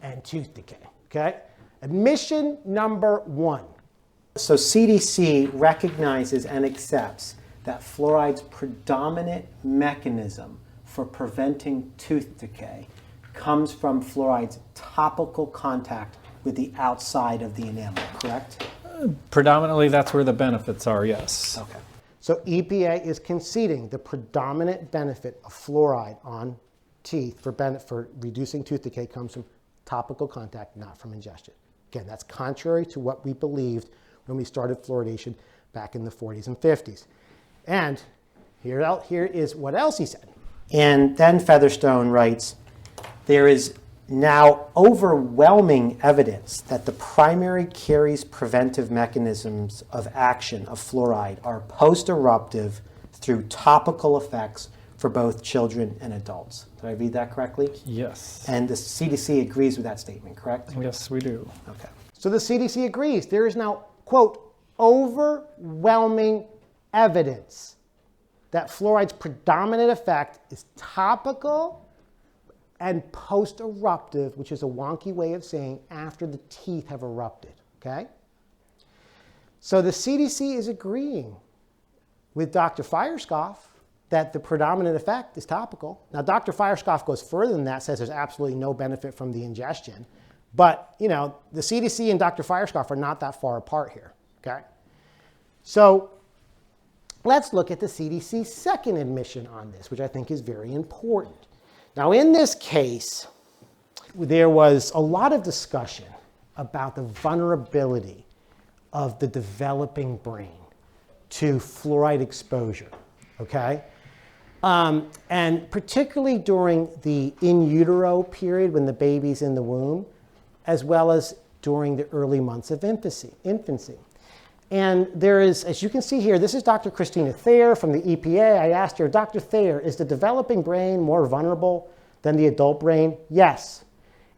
and tooth decay, okay? Admission number 1. So CDC recognizes and accepts that fluoride's predominant mechanism for preventing tooth decay comes from fluoride's topical contact with the outside of the enamel, correct? Predominantly, that's where the benefits are, yes. Okay. So EPA is conceding the predominant benefit of fluoride on teeth for reducing tooth decay comes from topical contact, not from ingestion. Again, that's contrary to what we believed when we started fluoridation back in the 40s and 50s. And here is what else he said. And then Featherstone writes, there is now overwhelming evidence that the primary caries preventive mechanisms of action of fluoride are post-eruptive through topical effects for both children and adults. Did I read that correctly? Yes. And the CDC agrees with that statement, correct? Yes, we do. Okay. So the CDC agrees. There is now, quote, overwhelming evidence that fluoride's predominant effect is topical and post-eruptive, which is a wonky way of saying after the teeth have erupted, okay? So the CDC is agreeing with Dr. Feierskoff that the predominant effect is topical. Now, Dr. Feierskoff goes further than that, says there's absolutely no benefit from the ingestion. But, you know, the CDC and Dr. Feierskoff are not that far apart here, okay? So let's look at the CDC's second admission on this, which I think is very important. Now, in this case, there was a lot of discussion about the vulnerability of the developing brain to fluoride exposure, okay? And particularly during the in utero period when the baby's in the womb, as well as during the early months of infancy. And there is, as you can see here, this is Dr. Christina Thayer from the EPA. I asked her, Dr. Thayer, is the developing brain more vulnerable than the adult brain? Yes.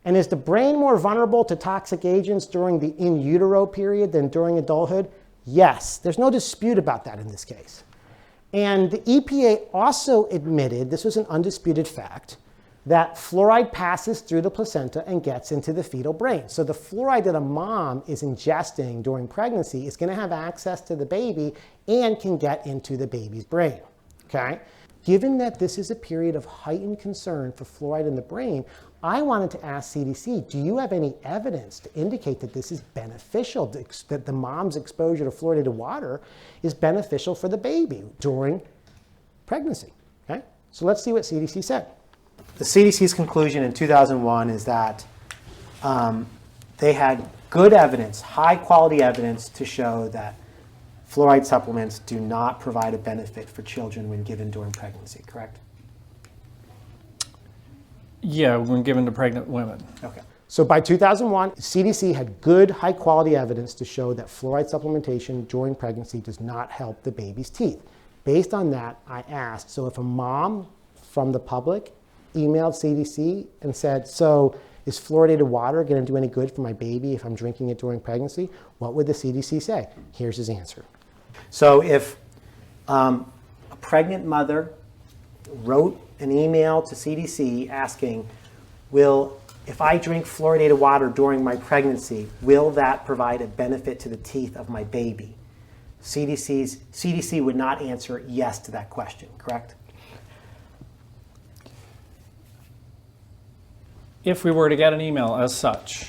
And is the brain more vulnerable to toxic agents during the in utero period than during adulthood? Yes. There's no dispute about that in this case. And the EPA also admitted, this was an undisputed fact, that fluoride passes through the placenta and gets into the fetal brain. So the fluoride that a mom is ingesting during pregnancy is going to have access to the baby and can get into the baby's brain, okay? Given that this is a period of heightened concern for fluoride in the brain, I wanted to ask CDC, do you have any evidence to indicate that this is beneficial, that the mom's exposure to fluoridated water is beneficial for the baby during pregnancy, okay? So let's see what CDC said. The CDC's conclusion in 2001 is that they had good evidence, high quality evidence to show that fluoride supplements do not provide a benefit for children when given during pregnancy, correct? Yeah, when given to pregnant women. Okay. So by 2001, CDC had good high quality evidence to show that fluoride supplementation during pregnancy does not help the baby's teeth. Based on that, I asked, so if a mom from the public emailed CDC and said, so is fluoridated water going to do any good for my baby if I'm drinking it during pregnancy? What would the CDC say? Here's his answer. So if a pregnant mother wrote an email to CDC asking, if I drink fluoridated water during my pregnancy, will that provide a benefit to the teeth of my baby? CDC would not answer yes to that question, correct? If we were to get an email as such,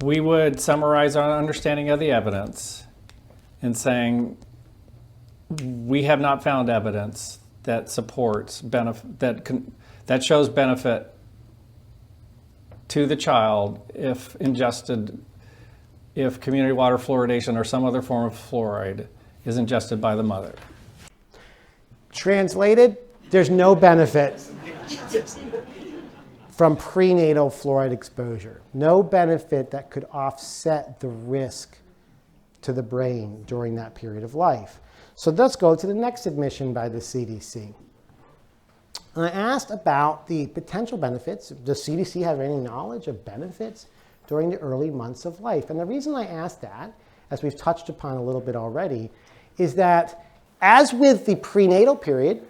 we would summarize our understanding of the evidence in saying we have not found evidence that supports that shows benefit to the child if ingested, if community water fluoridation or some other form of fluoride is ingested by the mother. Translated, there's no benefit from prenatal fluoride exposure. No benefit that could offset the risk to the brain during that period of life. So let's go to the next admission by the CDC. I asked about the potential benefits. Does CDC have any knowledge of benefits during the early months of life? And the reason I asked that, as we've touched upon a little bit already, is that as with the prenatal period,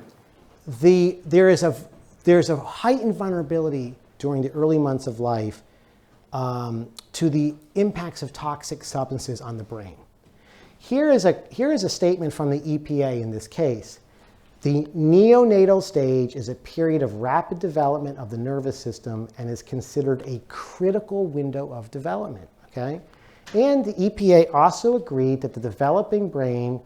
there's a heightened vulnerability during the early months of life to the impacts of toxic substances on the brain. Here is a statement from the EPA in this case. The neonatal stage is a period of rapid development of the nervous system and is considered a critical window of development, okay? And the EPA also agreed that the developing brain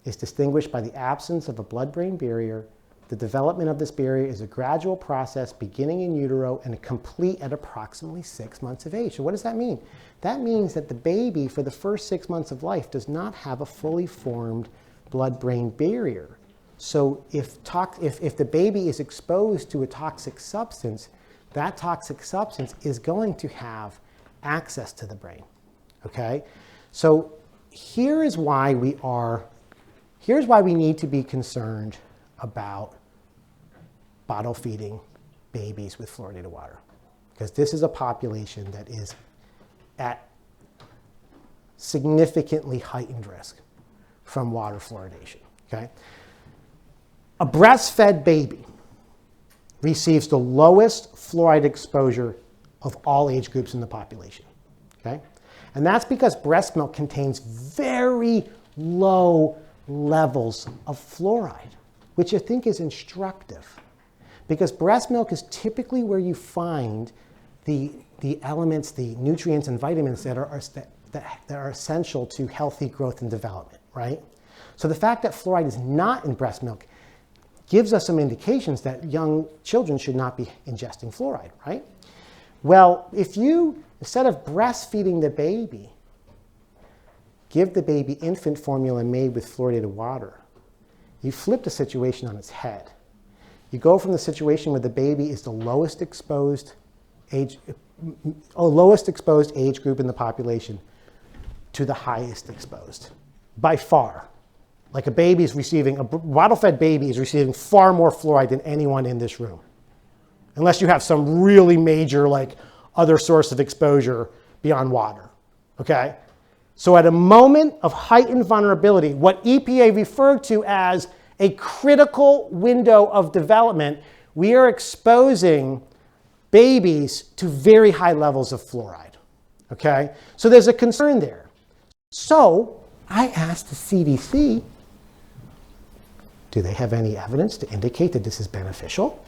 is distinguished by the absence of a blood-brain barrier. The development of this barrier is a gradual process beginning in utero and complete at approximately 6 months of age. So what does that mean? That means that the baby for the first 6 months of life does not have a fully formed blood-brain barrier. So if the baby is exposed to a toxic substance, that toxic substance is going to have access to the brain, okay? So here's why we need to be concerned about bottle feeding babies with fluoridated water, because this is a population that is at significantly heightened risk from water fluoridation, okay? A breastfed baby receives the lowest fluoride exposure of all age groups in the population, okay? And that's because breast milk contains very low levels of fluoride, which I think is instructive, because breast milk is typically where you find the elements, the nutrients and vitamins that are essential to healthy growth and development, right? So the fact that fluoride is not in breast milk gives us some indications that young children should not be ingesting fluoride, right? Well, if you, instead of breastfeeding the baby, give the baby infant formula made with fluoridated water, you flip the situation on its head. You go from the situation where the baby is the lowest exposed age group in the population to the highest exposed, by far. Like a bottle-fed baby is receiving far more fluoride than anyone in this room. Unless you have some really major, like, other source of exposure beyond water, okay? So at a moment of heightened vulnerability, what EPA referred to as a critical window of development, we are exposing babies to very high levels of fluoride, okay? So there's a concern there. So I asked the CDC, do they have any evidence to indicate that this is beneficial?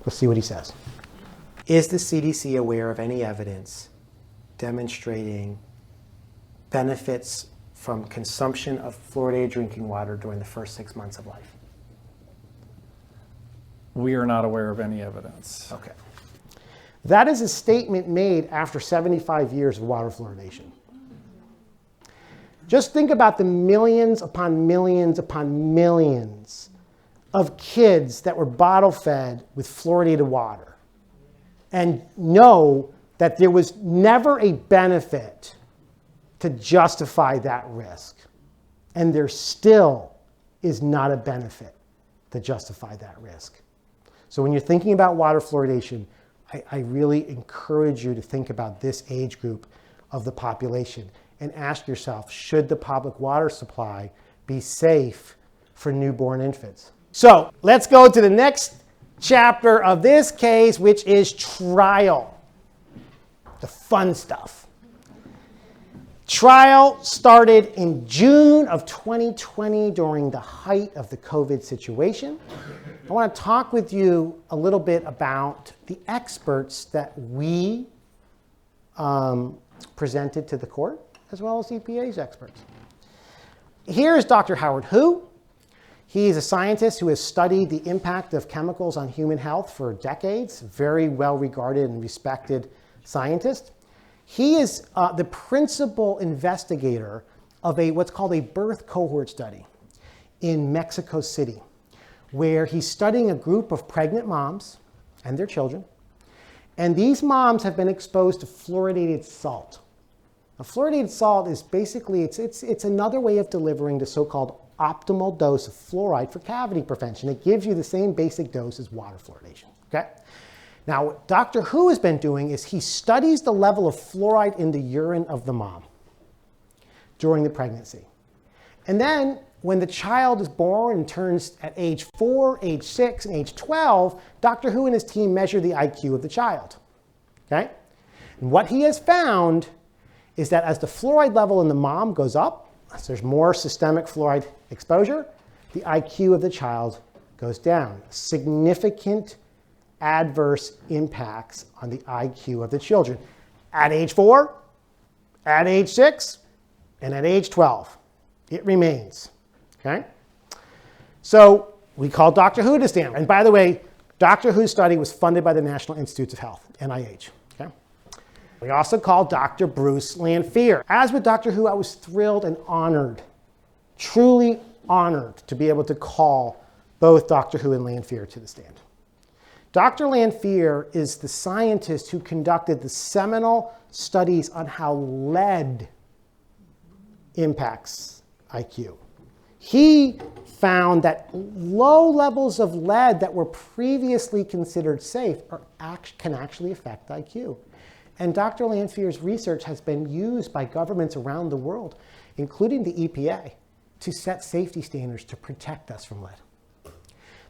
Let's see what he says. Is the CDC aware of any evidence demonstrating benefits from consumption of fluoridated drinking water during the first 6 months of life? We are not aware of any evidence. Okay. That is a statement made after 75 years of water fluoridation. Just think about the millions upon millions upon millions of kids that were bottle fed with fluoridated water and know that there was never a benefit to justify that risk. And there still is not a benefit to justify that risk. So when you're thinking about water fluoridation, I really encourage you to think about this age group of the population and ask yourself, should the public water supply be safe for newborn infants? So let's go to the next chapter of this case, which is trial. The fun stuff. Trial started in June of 2020 during the height of the COVID situation. I want to talk with you a little bit about the experts that we presented to the court, as well as EPA's experts. Here's Dr. Howard Hu. He is a scientist who has studied the impact of chemicals on human health for decades, very well regarded and respected scientist. He is the principal investigator of what's called a birth cohort study in Mexico City, where he's studying a group of pregnant moms and their children. And these moms have been exposed to fluoridated salt. Now, fluoridated salt is basically, it's another way of delivering the so-called optimal dose of fluoride for cavity prevention. It gives you the same basic dose as water fluoridation, okay? Now, what Dr. Hu has been doing is he studies the level of fluoride in the urine of the mom during the pregnancy. And then when the child is born and turns at age 4, age 6, and age 12, Dr. Hu and his team measure the IQ of the child, okay? And what he has found is that as the fluoride level in the mom goes up, as there's more systemic fluoride exposure, the IQ of the child goes down. Significant adverse impacts on the IQ of the children at age 4, at age 6, and at age 12. It remains, okay? So we called Dr. Hu to stand. And by the way, Dr. Hu's study was funded by the National Institutes of Health, NIH, okay? We also called Dr. Bruce Lanphier. As with Dr. Hu, I was thrilled and honored, truly honored to be able to call both Dr. Hu and Lanphier to the stand. Dr. Lanphier is the scientist who conducted the seminal studies on how lead impacts IQ. He found that low levels of lead that were previously considered safe can actually affect IQ. And Dr. Lanfear's research has been used by governments around the world, including the EPA, to set safety standards to protect us from lead.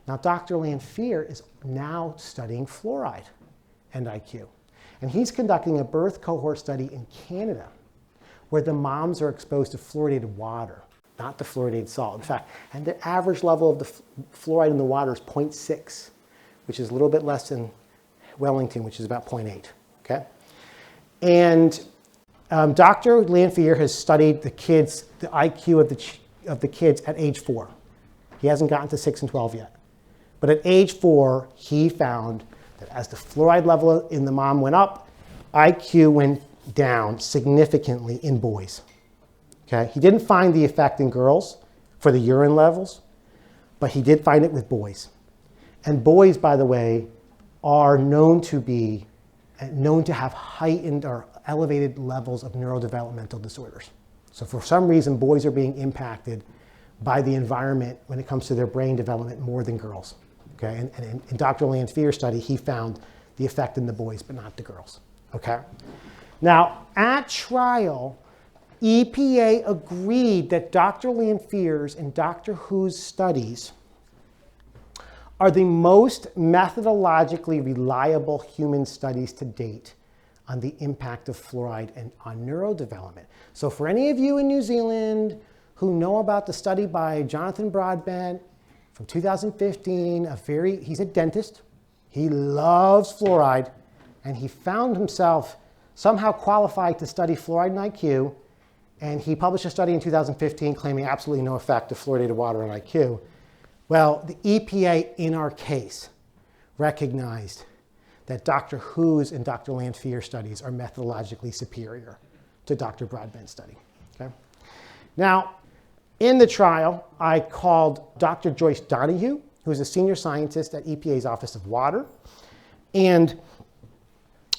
Now, Dr. Lanfear is now studying fluoride and IQ. And he's conducting a birth cohort study in Canada where the moms are exposed to fluoridated water, not the fluoridated salt. In fact, and the average level of the fluoride in the water is 0.6, which is a little bit less than Wellington, which is about 0.8, okay? And Dr. Lanfear has studied the kids, the IQ of the kids at age 4. He hasn't gotten to 6 and 12 yet. But at age 4, he found that as the fluoride level in the mom went up, IQ went down significantly in boys. Okay? He didn't find the effect in girls for the urine levels, but he did find it with boys. And boys, by the way, are known to have heightened or elevated levels of neurodevelopmental disorders. So for some reason, boys are being impacted by the environment when it comes to their brain development more than girls. Okay? And in Dr. Lanfear's study, he found the effect in the boys, but not the girls. Okay? Now, at trial, EPA agreed that Dr. Lanfear's and Dr. Hu's studies are the most methodologically reliable human studies to date on the impact of fluoride and on neurodevelopment. So for any of you in New Zealand who know about the study by Jonathan Broadbent from 2015, he's a dentist, he loves fluoride, and he found himself somehow qualified to study fluoride and IQ, and he published a study in 2015 claiming absolutely no effect of fluoridated water on IQ. Well, the EPA, in our case, recognized that Dr. Hu's and Dr. Lanfear's studies are methodologically superior to Dr. Broadbent's study. Okay? Now, in the trial, I called Dr. Joyce Donahue, who's a senior scientist at EPA's Office of Water, and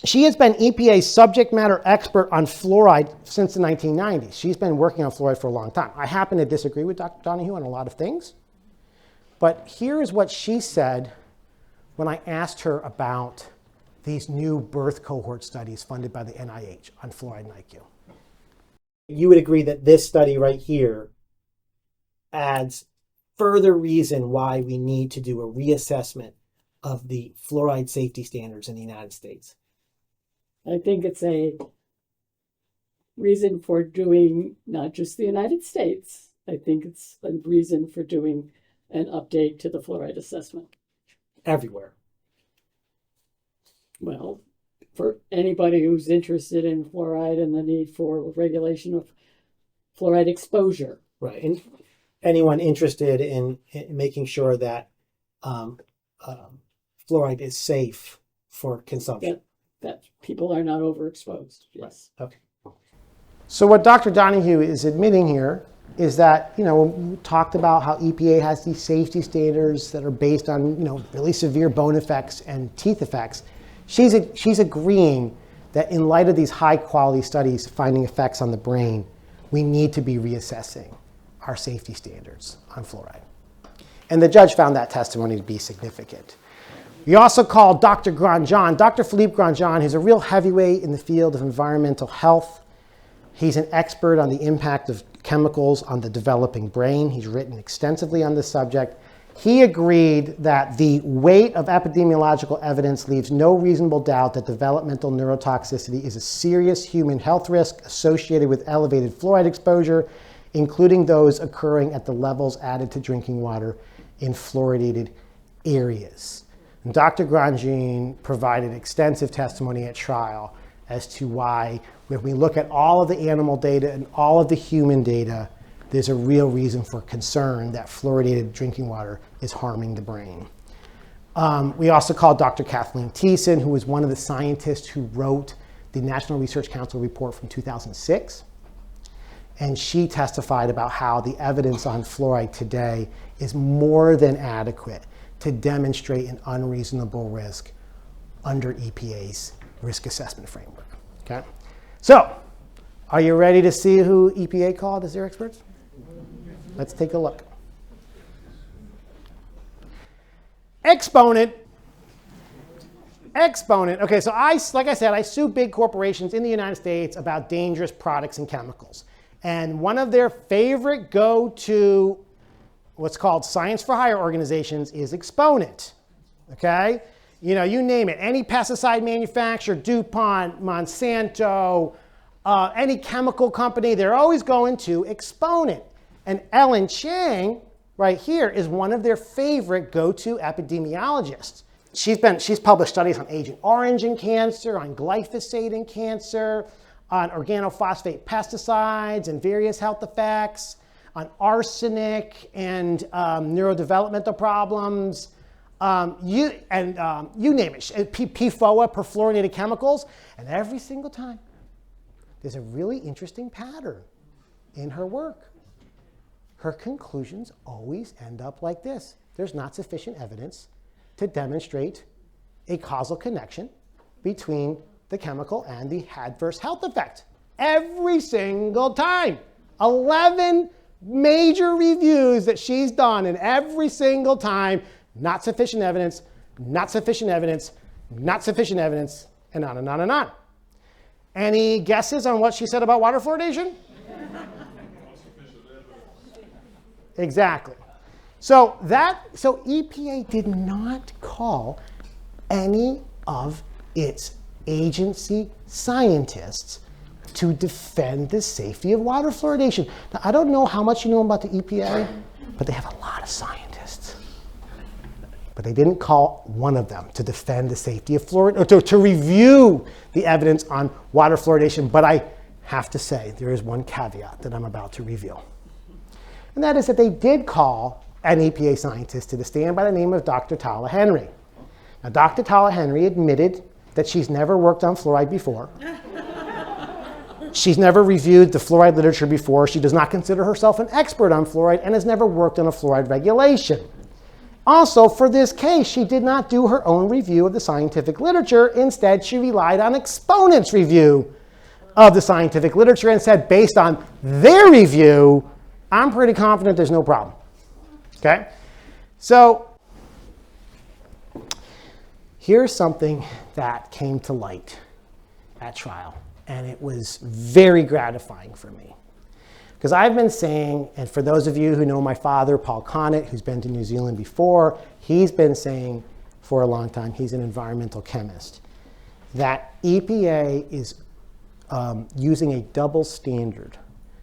she has been EPA's subject matter expert on fluoride since the 1990s. She's been working on fluoride for a long time. I happen to disagree with Dr. Donahue on a lot of things, but here's what she said when I asked her about these new birth cohort studies funded by the NIH on fluoride and IQ. You would agree that this study right here adds further reason why we need to do a reassessment of the fluoride safety standards in the United States. I think it's a reason for doing not just the United States. I think it's a reason for doing an update to the fluoride assessment. Everywhere. Well, for anybody who's interested in fluoride and the need for regulation of fluoride exposure. Right. And anyone interested in making sure that fluoride is safe for consumption. That people are not overexposed. Yes. Right. Okay. So what Dr. Donahue is admitting here is that, we talked about how EPA has these safety standards that are based on, really severe bone effects and teeth effects. She's agreeing that in light of these high quality studies finding effects on the brain, we need to be reassessing our safety standards on fluoride. And the judge found that testimony to be significant. We also called Dr. Grandjean, Dr. Philippe Grandjean, who's a real heavyweight in the field of environmental health. He's an expert on the impact of chemicals on the developing brain. He's written extensively on this subject. He agreed that the weight of epidemiological evidence leaves no reasonable doubt that developmental neurotoxicity is a serious human health risk associated with elevated fluoride exposure, including those occurring at the levels added to drinking water in fluoridated areas. And Dr. Grandjean provided extensive testimony at trial as to why, when we look at all of the animal data and all of the human data, there's a real reason for concern that fluoridated drinking water is harming the brain. We also called Dr. Kathleen Thiessen, who was one of the scientists who wrote the National Research Council report from 2006. And she testified about how the evidence on fluoride today is more than adequate to demonstrate an unreasonable risk under EPA's risk assessment framework. Okay? So, are you ready to see who EPA called as their experts? Let's take a look. Exponent Exponent. Okay, so like I said, I sue big corporations in the United States about dangerous products and chemicals. And one of their favorite go-to, what's called science for hire organizations, is Exponent. Okay? You know, you name it. Any pesticide manufacturer, DuPont, Monsanto, any chemical company, they're always going to Exponent. And Ellen Chang, right here, is one of their favorite go-to epidemiologists. She's published studies on Agent Orange in cancer, on glyphosate in cancer, on organophosphate pesticides and various health effects, on arsenic and neurodevelopmental problems. You name it, PFOA, perfluorinated chemicals. And every single time, there's a really interesting pattern in her work. Her conclusions always end up like this. There's not sufficient evidence to demonstrate a causal connection between the chemical and the adverse health effect. Every single time. 11 major reviews that she's done, and every single time, not sufficient evidence, not sufficient evidence, not sufficient evidence, and on and on and on. Any guesses on what she said about water fluoridation? Exactly. So EPA did not call any of its agency scientists to defend the safety of water fluoridation. Now, I don't know how much you know about the EPA, but they have a lot of scientists. But they didn't call one of them to defend the safety of fluoride, or to review the evidence on water fluoridation. But I have to say, there is one caveat that I'm about to reveal. And that is that they did call an EPA scientist to the stand by the name of Dr. Tala Henry. Now, Dr. Tala Henry admitted that she's never worked on fluoride before. She's never reviewed the fluoride literature before. She does not consider herself an expert on fluoride and has never worked on a fluoride regulation. Also, for this case, she did not do her own review of the scientific literature. Instead, she relied on Exponent's review of the scientific literature and said, based on their review, I'm pretty confident there's no problem. Okay? So here's something that came to light at trial, and it was very gratifying for me. Because I've been saying, and for those of you who know my father, Paul Connett, who's been to New Zealand before, he's been saying for a long time, he's an environmental chemist, that EPA is using a double standard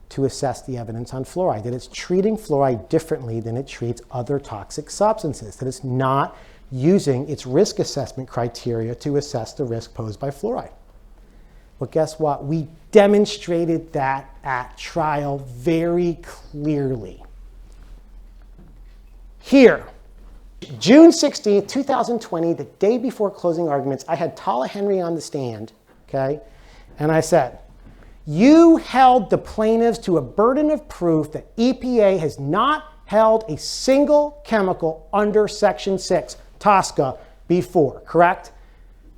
to assess the evidence on fluoride, that it's treating fluoride differently than it treats other toxic substances, that it's not using its risk assessment criteria to assess the risk posed by fluoride. Well, guess what? We demonstrated that at trial very clearly. Here, June 16th, 2020, the day before closing arguments, I had Tala Henry on the stand, okay? And I said, you held the plaintiffs to a burden of proof that EPA has not held a single chemical under Section 6, TSCA, before, correct?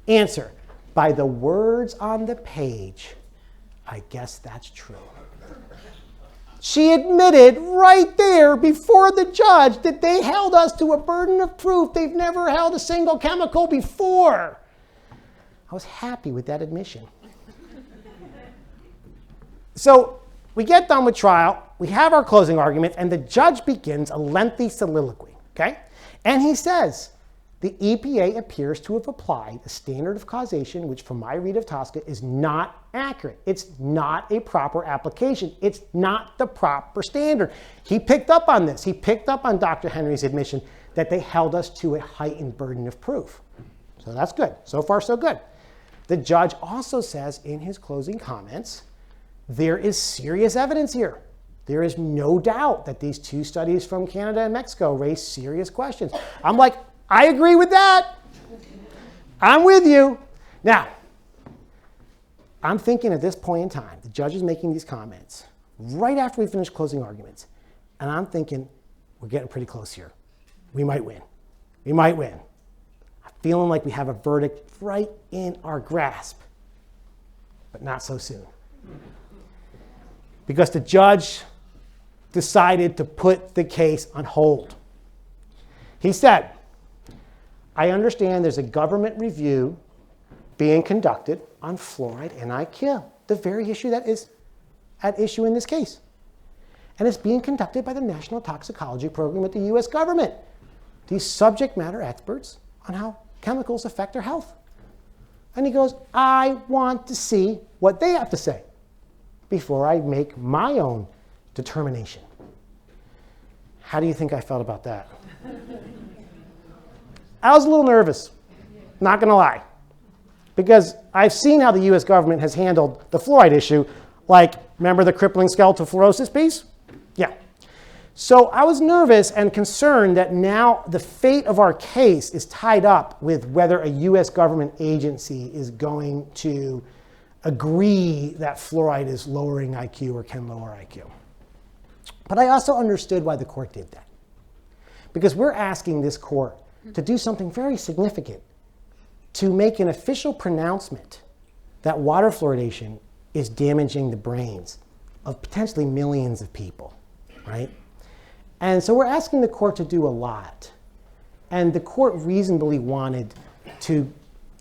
Answer, by the words on the page, I guess that's true. She admitted right there before the judge that they held us to a burden of proof they've never held a single chemical before. I was happy with that admission. So we get done with trial, we have our closing arguments, and the judge begins a lengthy soliloquy, okay? And he says, the EPA appears to have applied a standard of causation, which from my read of TSCA is not accurate. It's not a proper application. It's not the proper standard. He picked up on this. He picked up on Dr. Henry's admission that they held us to a heightened burden of proof. So that's good. So far, so good. The judge also says in his closing comments, there is serious evidence here. There is no doubt that these two studies from Canada and Mexico raise serious questions. I'm like, I agree with that. I'm with you. Now, I'm thinking at this point in time, the judge is making these comments right after we finish closing arguments. And I'm thinking, we're getting pretty close here. We might win. We might win. I'm feeling like we have a verdict right in our grasp, but not so soon. Because the judge decided to put the case on hold. He said, I understand there's a government review being conducted on fluoride NIQ, the very issue that is at issue in this case. And it's being conducted by the National Toxicology Program with the US government. These subject matter experts on how chemicals affect their health. And he goes, I want to see what they have to say before I make my own determination. How do you think I felt about that? I was a little nervous, not going to lie, because I've seen how the US government has handled the fluoride issue. Like, remember the crippling skeletal fluorosis piece? Yeah. So I was nervous and concerned that now the fate of our case is tied up with whether a US government agency is going to agree that fluoride is lowering IQ or can lower IQ. But I also understood why the court did that. Because we're asking this court to do something very significant, to make an official pronouncement that water fluoridation is damaging the brains of potentially millions of people, right? And so we're asking the court to do a lot. And the court reasonably wanted to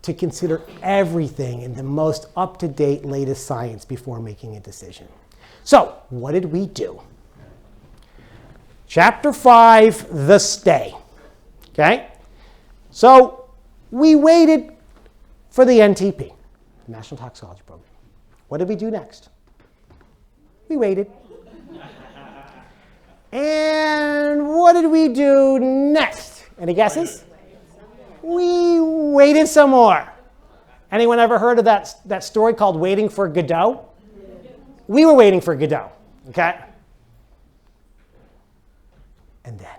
consider everything in the most up-to-date, latest science before making a decision. So what did we do? Chapter 5, the stay. Okay? So we waited for the NTP, National Toxicology Program. What did we do next? We waited. And what did we do next? Any guesses? We waited some more. Anyone ever heard of that story called Waiting for Godot? We were waiting for Godot, okay? And then,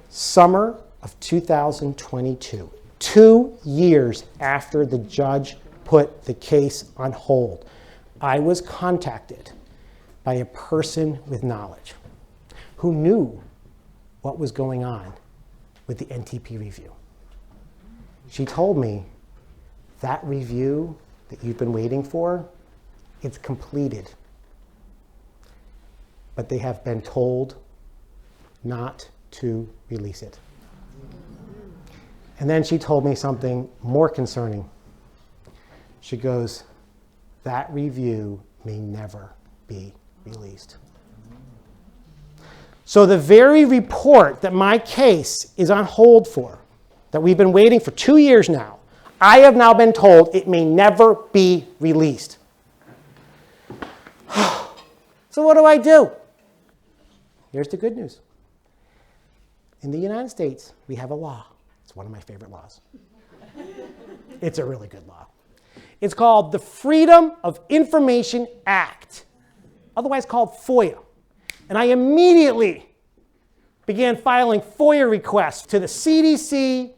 summer of 2022, 2 years after the judge put the case on hold, I was contacted by a person with knowledge who knew what was going on with the NTP review. She told me, that review that you've been waiting for, it's completed. But they have been told not to release it. And then she told me something more concerning. She goes, that review may never be released. So the very report that my case is on hold for, that we've been waiting for 2 years now, I have now been told it may never be released. So what do? Here's the good news. In the United States, we have a law. It's one of my favorite laws. It's a really good law. It's called the Freedom of Information Act, otherwise called FOIA. And I immediately began filing FOIA requests to the CDC,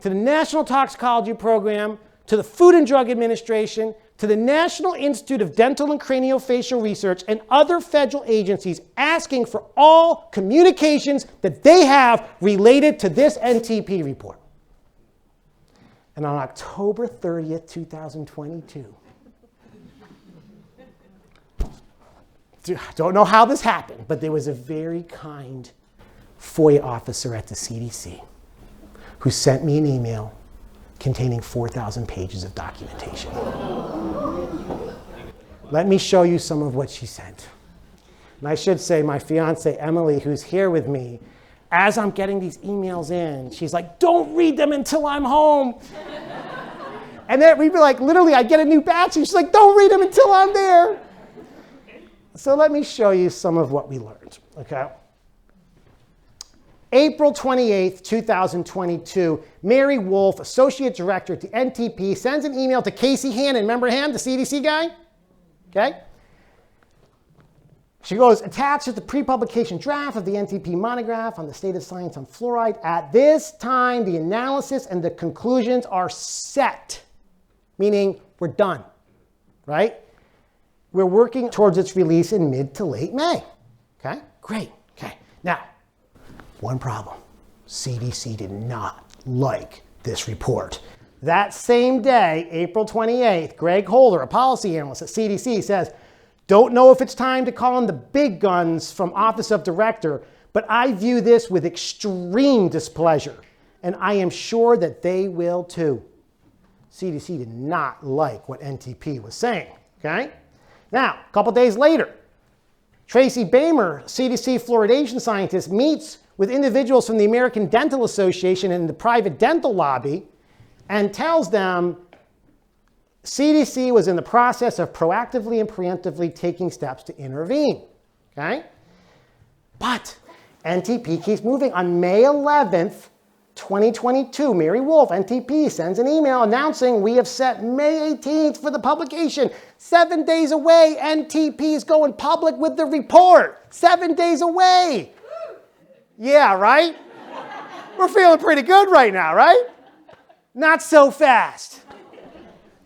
to the National Toxicology Program, to the Food and Drug Administration, to the National Institute of Dental and Craniofacial Research, and other federal agencies asking for all communications that they have related to this NTP report. And on October 30th, 2022, don't know how this happened, but there was a very kind FOIA officer at the CDC who sent me an email containing 4,000 pages of documentation. Let me show you some of what she sent. And I should say my fiance, Emily, who's here with me, as I'm getting these emails in, she's like, don't read them until I'm home. And then we'd be like, literally, I get a new batch, and she's like, don't read them until I'm there. So let me show you some of what we learned, okay? April 28th, 2022, Mary Wolf, Associate Director at the NTP, sends an email to Casey Hannon. Remember him, the CDC guy? Okay? She goes, attached is the pre-publication draft of the NTP monograph on the state of science on fluoride. At this time, the analysis and the conclusions are set, meaning we're done, right? We're working towards its release in mid to late May. Okay, great. Okay, now, one problem. CDC did not like this report. That same day, April 28th, Greg Holder, a policy analyst at CDC, says, don't know if it's time to call in the big guns from Office of Director, but I view this with extreme displeasure and I am sure that they will too. CDC did not like what NTP was saying, okay? Now, a couple days later, Tracy Bamer, CDC fluoridation scientist, meets with individuals from the American Dental Association and the private dental lobby and tells them CDC was in the process of proactively and preemptively taking steps to intervene, okay? But NTP keeps moving. On May 11th, 2022, Mary Wolf, NTP, sends an email announcing we have set May 18th for the publication. 7 days away, NTP is going public with the report. 7 days away. Yeah, right? We're feeling pretty good right now, right? Not so fast.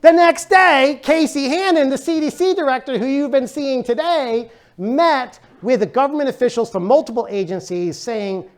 The next day, Casey Hannon, the CDC director who you've been seeing today, met with the government officials from multiple agencies saying,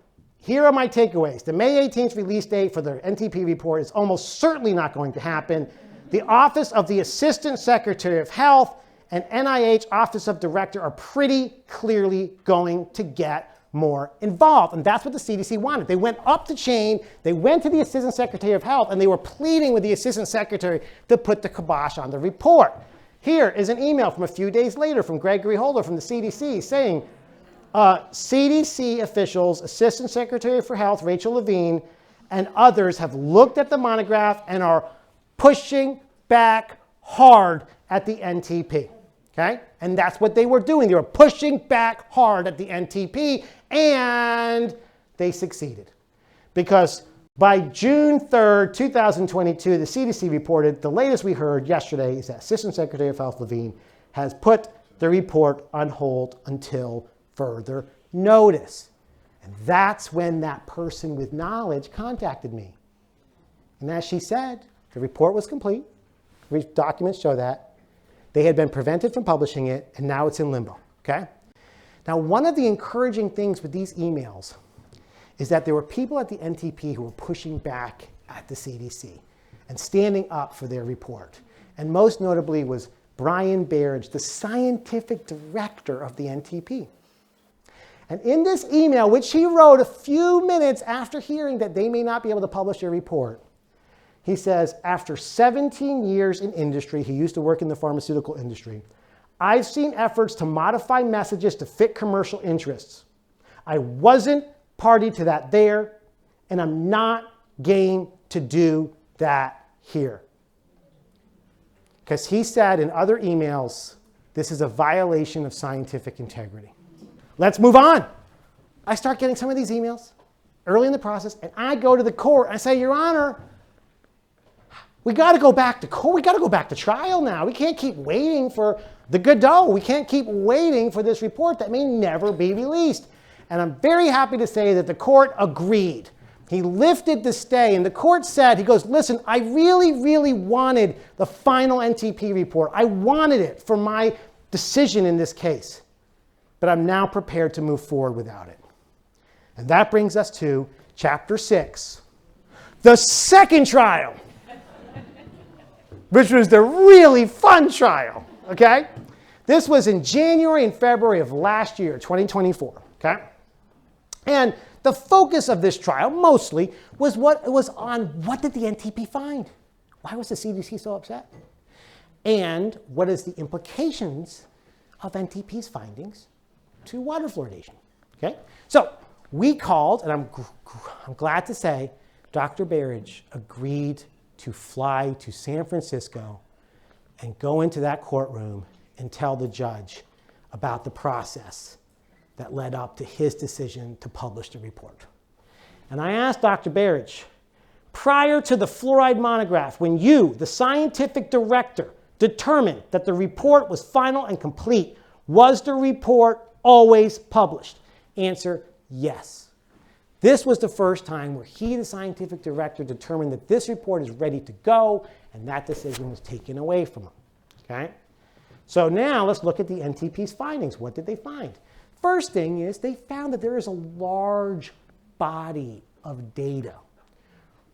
here are my takeaways. The May 18th release date for the NTP report is almost certainly not going to happen. The Office of the Assistant Secretary of Health and NIH Office of Director are pretty clearly going to get more involved. And that's what the CDC wanted. They went up the chain, they went to the Assistant Secretary of Health, and they were pleading with the Assistant Secretary to put the kibosh on the report. Here is an email from a few days later from Gregory Holder from the CDC saying, CDC officials, Assistant Secretary for Health Rachel Levine, and others have looked at the monograph and are pushing back hard at the NTP. Okay? And that's what they were doing. They were pushing back hard at the NTP, and they succeeded. Because by June 3rd, 2022, the CDC reported, the latest we heard yesterday is that Assistant Secretary of Health Levine has put the report on hold until further notice. And that's when that person with knowledge contacted me. And as she said, the report was complete. Documents show that. They had been prevented from publishing it, and now it's in limbo, okay? Now, one of the encouraging things with these emails is that there were people at the NTP who were pushing back at the CDC and standing up for their report. And most notably was Brian Berridge, the scientific director of the NTP. And in this email, which he wrote a few minutes after hearing that they may not be able to publish their report, he says, after 17 years in industry, he used to work in the pharmaceutical industry, I've seen efforts to modify messages to fit commercial interests. I wasn't party to that there, and I'm not game to do that here. Because he said in other emails, this is a violation of scientific integrity. Let's move on. I start getting some of these emails early in the process, and I go to the court. I say, Your Honor, we got to go back to court. We got to go back to trial now. We can't keep waiting for the Godot. We can't keep waiting for this report that may never be released. And I'm very happy to say that the court agreed. He lifted the stay, and the court said, he goes, listen, I really, really wanted the final NTP report. I wanted it for my decision in this case. But I'm now prepared to move forward without it. And that brings us to Chapter 6, the second trial, which was the really fun trial, okay? This was in January and February of last year, 2024, okay? And the focus of this trial mostly was on what did the NTP find? Why was the CDC so upset? And what is the implications of NTP's findings to water fluoridation, okay? So we called, and I'm glad to say, Dr. Berridge agreed to fly to San Francisco and go into that courtroom and tell the judge about the process that led up to his decision to publish the report. And I asked Dr. Berridge, prior to the fluoride monograph, when you, the scientific director, determined that the report was final and complete, was the report always published? Answer, yes. This was the first time where he, the scientific director, determined that this report is ready to go, and that decision was taken away from him, okay? So now let's look at the NTP's findings. What did they find? First thing is they found that there is a large body of data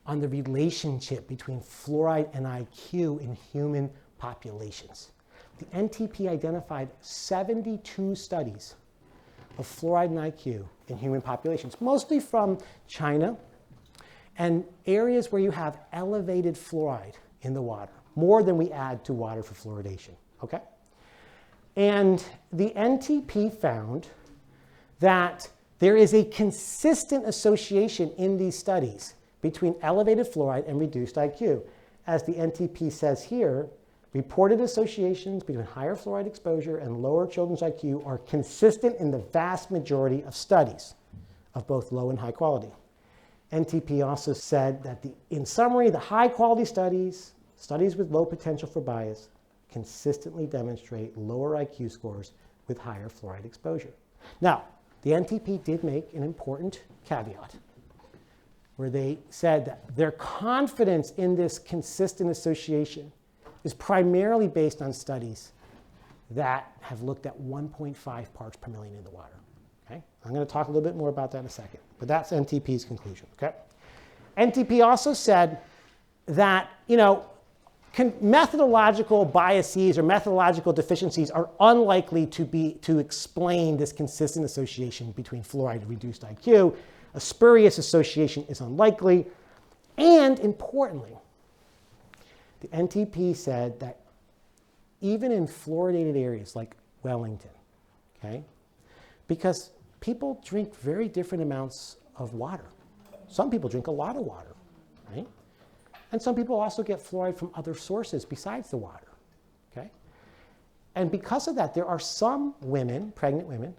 on the relationship between fluoride and IQ in human populations. The NTP identified 72 studies of fluoride and IQ in human populations, mostly from China and areas where you have elevated fluoride in the water, more than we add to water for fluoridation, okay? And the NTP found that there is a consistent association in these studies between elevated fluoride and reduced IQ. As the NTP says here, reported associations between higher fluoride exposure and lower children's IQ are consistent in the vast majority of studies of both low and high quality. NTP also said that in summary, the high quality studies with low potential for bias, consistently demonstrate lower IQ scores with higher fluoride exposure. Now, the NTP did make an important caveat where they said that their confidence in this consistent association is primarily based on studies that have looked at 1.5 parts per million in the water. Okay? I'm going to talk a little bit more about that in a second, but that's NTP's conclusion. Okay? NTP also said that, methodological biases or methodological deficiencies are unlikely to explain this consistent association between fluoride and reduced IQ. A spurious association is unlikely. And importantly, the NTP said that even in fluoridated areas like Wellington, okay, because people drink very different amounts of water. Some people drink a lot of water, right? And some people also get fluoride from other sources besides the water, okay? And because of that, there are some women, pregnant women,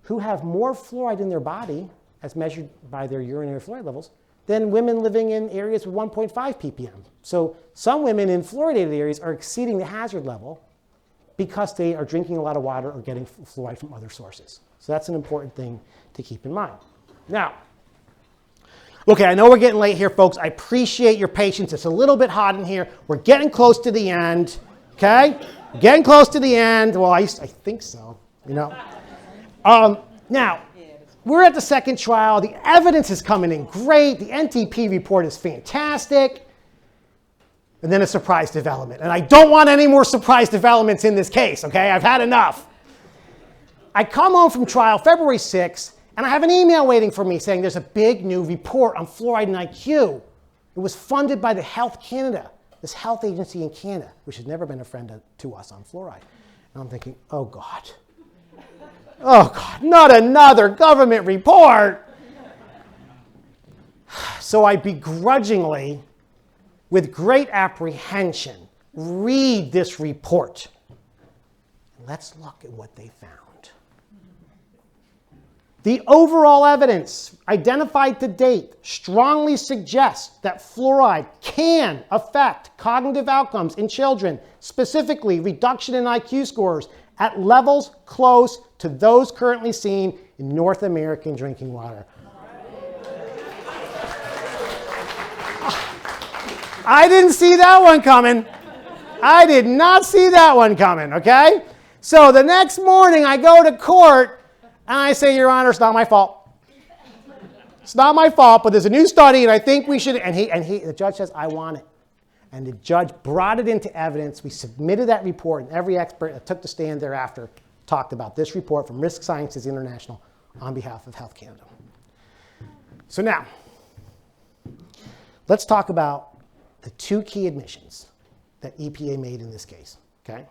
who have more fluoride in their body, as measured by their urinary fluoride levels, than women living in areas with 1.5 ppm. So some women in fluoridated areas are exceeding the hazard level because they are drinking a lot of water or getting fluoride from other sources. So that's an important thing to keep in mind. Now, okay, I know we're getting late here, folks. I appreciate your patience. It's a little bit hot in here. We're getting close to the end, okay? Getting close to the end. Well, I think so, Now, we're at the second trial. The evidence is coming in great. The NTP report is fantastic. And then a surprise development. And I don't want any more surprise developments in this case, okay? I've had enough. I come home from trial February 6th, and I have an email waiting for me saying there's a big new report on fluoride and IQ. It was funded by the Health Canada, this health agency in Canada, which has never been a friend to us on fluoride. And I'm thinking, oh God, not another government report. So I begrudgingly, with great apprehension, read this report. Let's look at what they found. The overall evidence identified to date strongly suggests that fluoride can affect cognitive outcomes in children, specifically reduction in IQ scores at levels close to those currently seen in North American drinking water. I didn't see that one coming. I did not see that one coming, okay? So the next morning I go to court and I say, Your Honor, it's not my fault. It's not my fault, but there's a new study and I think we should, the judge says, I want it. And the judge brought it into evidence. We submitted that report, and every expert that took the stand thereafter talked about this report from Risk Sciences International on behalf of Health Canada. So now, let's talk about the two key admissions that EPA made in this case, okay?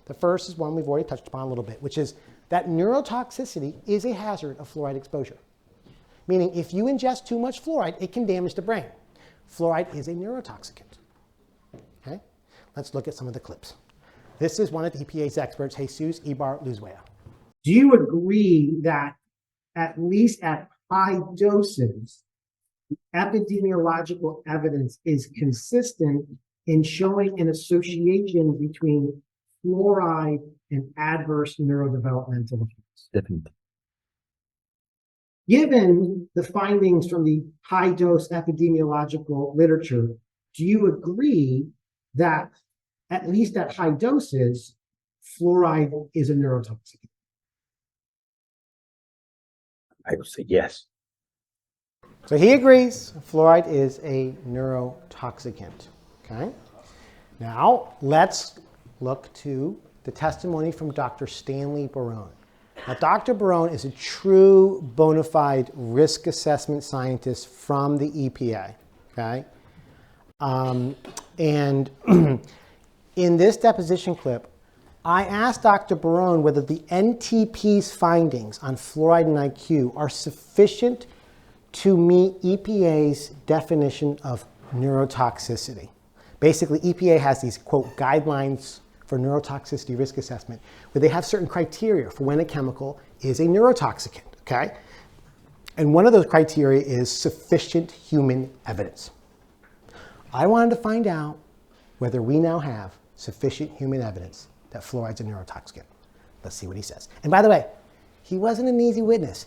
The first is one we've already touched upon a little bit, which is that neurotoxicity is a hazard of fluoride exposure. Meaning if you ingest too much fluoride, it can damage the brain. Fluoride is a neurotoxicant. Okay? Let's look at some of the clips. This is one of the EPA's experts, Jesus Ibar-Luzuea. Do you agree that at least at high doses, epidemiological evidence is consistent in showing an association between fluoride and adverse neurodevelopmental effects? Definitely. Given the findings from the high-dose epidemiological literature, do you agree that at least at high doses, fluoride is a neurotoxicant? I would say yes. So he agrees fluoride is a neurotoxicant. Okay? Now, let's look to the testimony from Dr. Stanley Barone. Now, Dr. Barone is a true bona fide risk assessment scientist from the EPA, okay? And in this deposition clip, I asked Dr. Barone whether the NTP's findings on fluoride and IQ are sufficient to meet EPA's definition of neurotoxicity. Basically, EPA has these, quote, guidelines for neurotoxicity risk assessment, where they have certain criteria for when a chemical is a neurotoxicant, okay? And one of those criteria is sufficient human evidence. I wanted to find out whether we now have sufficient human evidence that fluoride's a neurotoxicant. Let's see what he says. And by the way, he wasn't an easy witness.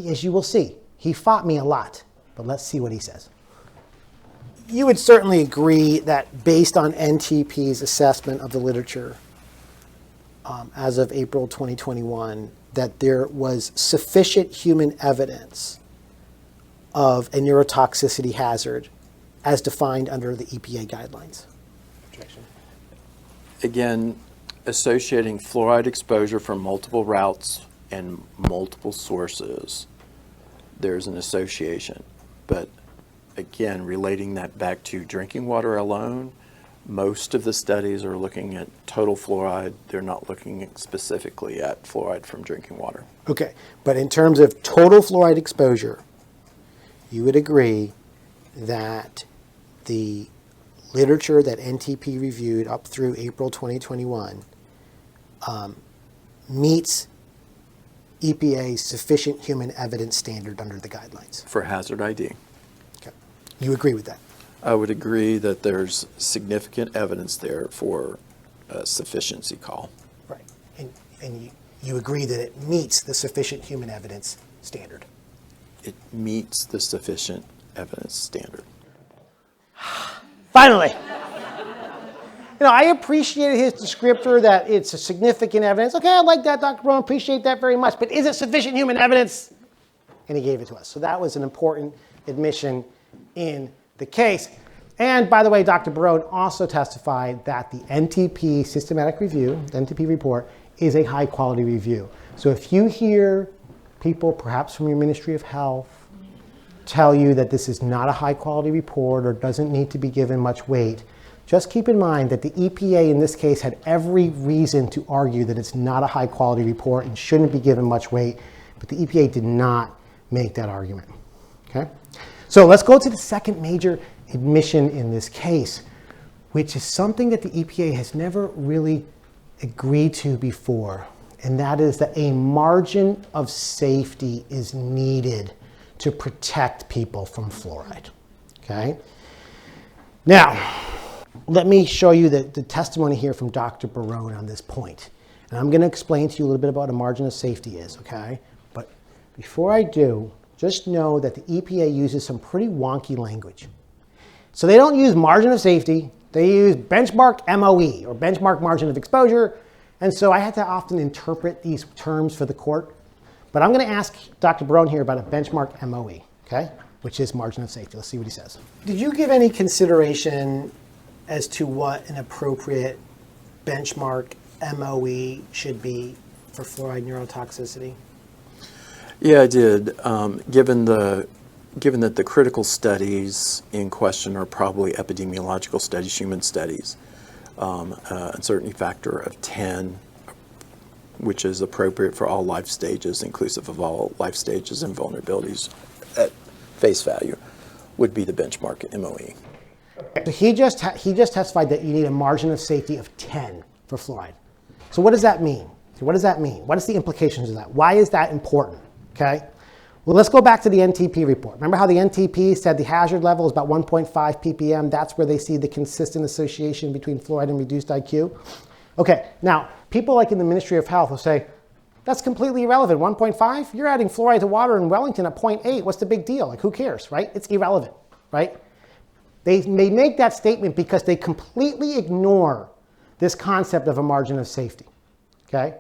As you will see, he fought me a lot, but let's see what he says. You would certainly agree that based on NTP's assessment of the literature as of April 2021, that there was sufficient human evidence of a neurotoxicity hazard as defined under the EPA guidelines. Again, associating fluoride exposure from multiple routes and multiple sources, there's an association. But again, relating that back to drinking water alone, most of the studies are looking at total fluoride. They're not looking specifically at fluoride from drinking water. Okay, but in terms of total fluoride exposure, you would agree that the literature that NTP reviewed up through April 2021 meets EPA's sufficient human evidence standard under the guidelines. For hazard ID. Okay. You agree with that? I would agree that there's significant evidence there for a sufficiency call. Right. And you agree that it meets the sufficient human evidence standard? It meets the sufficient evidence standard. Finally. You know, I appreciated his descriptor that it's a significant evidence. Okay, I like that, Dr. Brown, appreciate that very much. But is it sufficient human evidence? And he gave it to us. So that was an important admission in the case. And by the way, Dr. Barone also testified that the NTP systematic review, the NTP report, is a high quality review. So if you hear people, perhaps from your Ministry of Health, tell you that this is not a high quality report or doesn't need to be given much weight, just keep in mind that the EPA in this case had every reason to argue that it's not a high quality report and shouldn't be given much weight, but the EPA did not make that argument, okay? So let's go to the second major admission in this case, which is something that the EPA has never really agreed to before, and that is that a margin of safety is needed to protect people from fluoride, okay? Now, let me show you the testimony here from Dr. Barone on this point. And I'm going to explain to you a little bit about what a margin of safety is, okay? But before I do, just know that the EPA uses some pretty wonky language. So they don't use margin of safety, they use benchmark MOE, or benchmark margin of exposure. And so I had to often interpret these terms for the court. But I'm going to ask Dr. Barone here about a benchmark MOE, okay? Which is margin of safety. Let's see what he says. Did you give any consideration as to what an appropriate benchmark MOE should be for fluoride neurotoxicity? Yeah, I did. Given that the critical studies in question are probably epidemiological studies, human studies, uncertainty factor of 10, which is appropriate for all life stages, inclusive of all life stages and vulnerabilities at face value, would be the benchmark MOE. So he just testified that you need a margin of safety of 10 for fluoride. So what does that mean? So what does that mean? What is the implications of that? Why is that important? Okay. Well, let's go back to the NTP report. Remember how the NTP said the hazard level is about 1.5 ppm? That's where they see the consistent association between fluoride and reduced IQ. Okay, now people like in the Ministry of Health will say, that's completely irrelevant. 1.5? You're adding fluoride to water in Wellington at 0.8. What's the big deal? Like, who cares, right? It's irrelevant, right? They make that statement because they completely ignore this concept of a margin of safety, okay?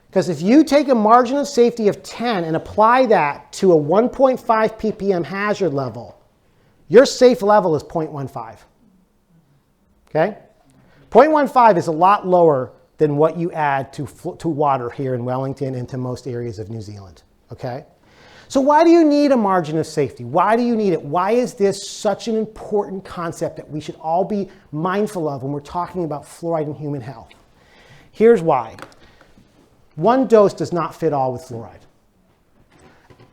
Because if you take a margin of safety of 10 and apply that to a 1.5 ppm hazard level, your safe level is 0.15, okay? 0.15 is a lot lower than than what you add to water here in Wellington and to most areas of New Zealand, okay? So why do you need a margin of safety? Why do you need it? Why is this such an important concept that we should all be mindful of when we're talking about fluoride in human health? Here's why. One dose does not fit all with fluoride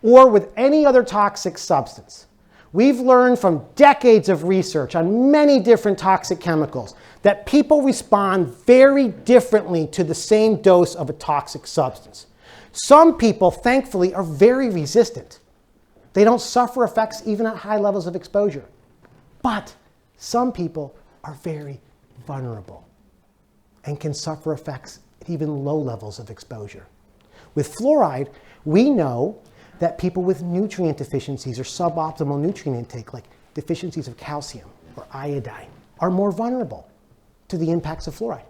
or with any other toxic substance. We've learned from decades of research on many different toxic chemicals that people respond very differently to the same dose of a toxic substance. Some people, thankfully, are very resistant. They don't suffer effects even at high levels of exposure. But some people are very vulnerable and can suffer effects at even low levels of exposure. With fluoride, we know that people with nutrient deficiencies or suboptimal nutrient intake, like deficiencies of calcium or iodine, are more vulnerable to the impacts of fluoride.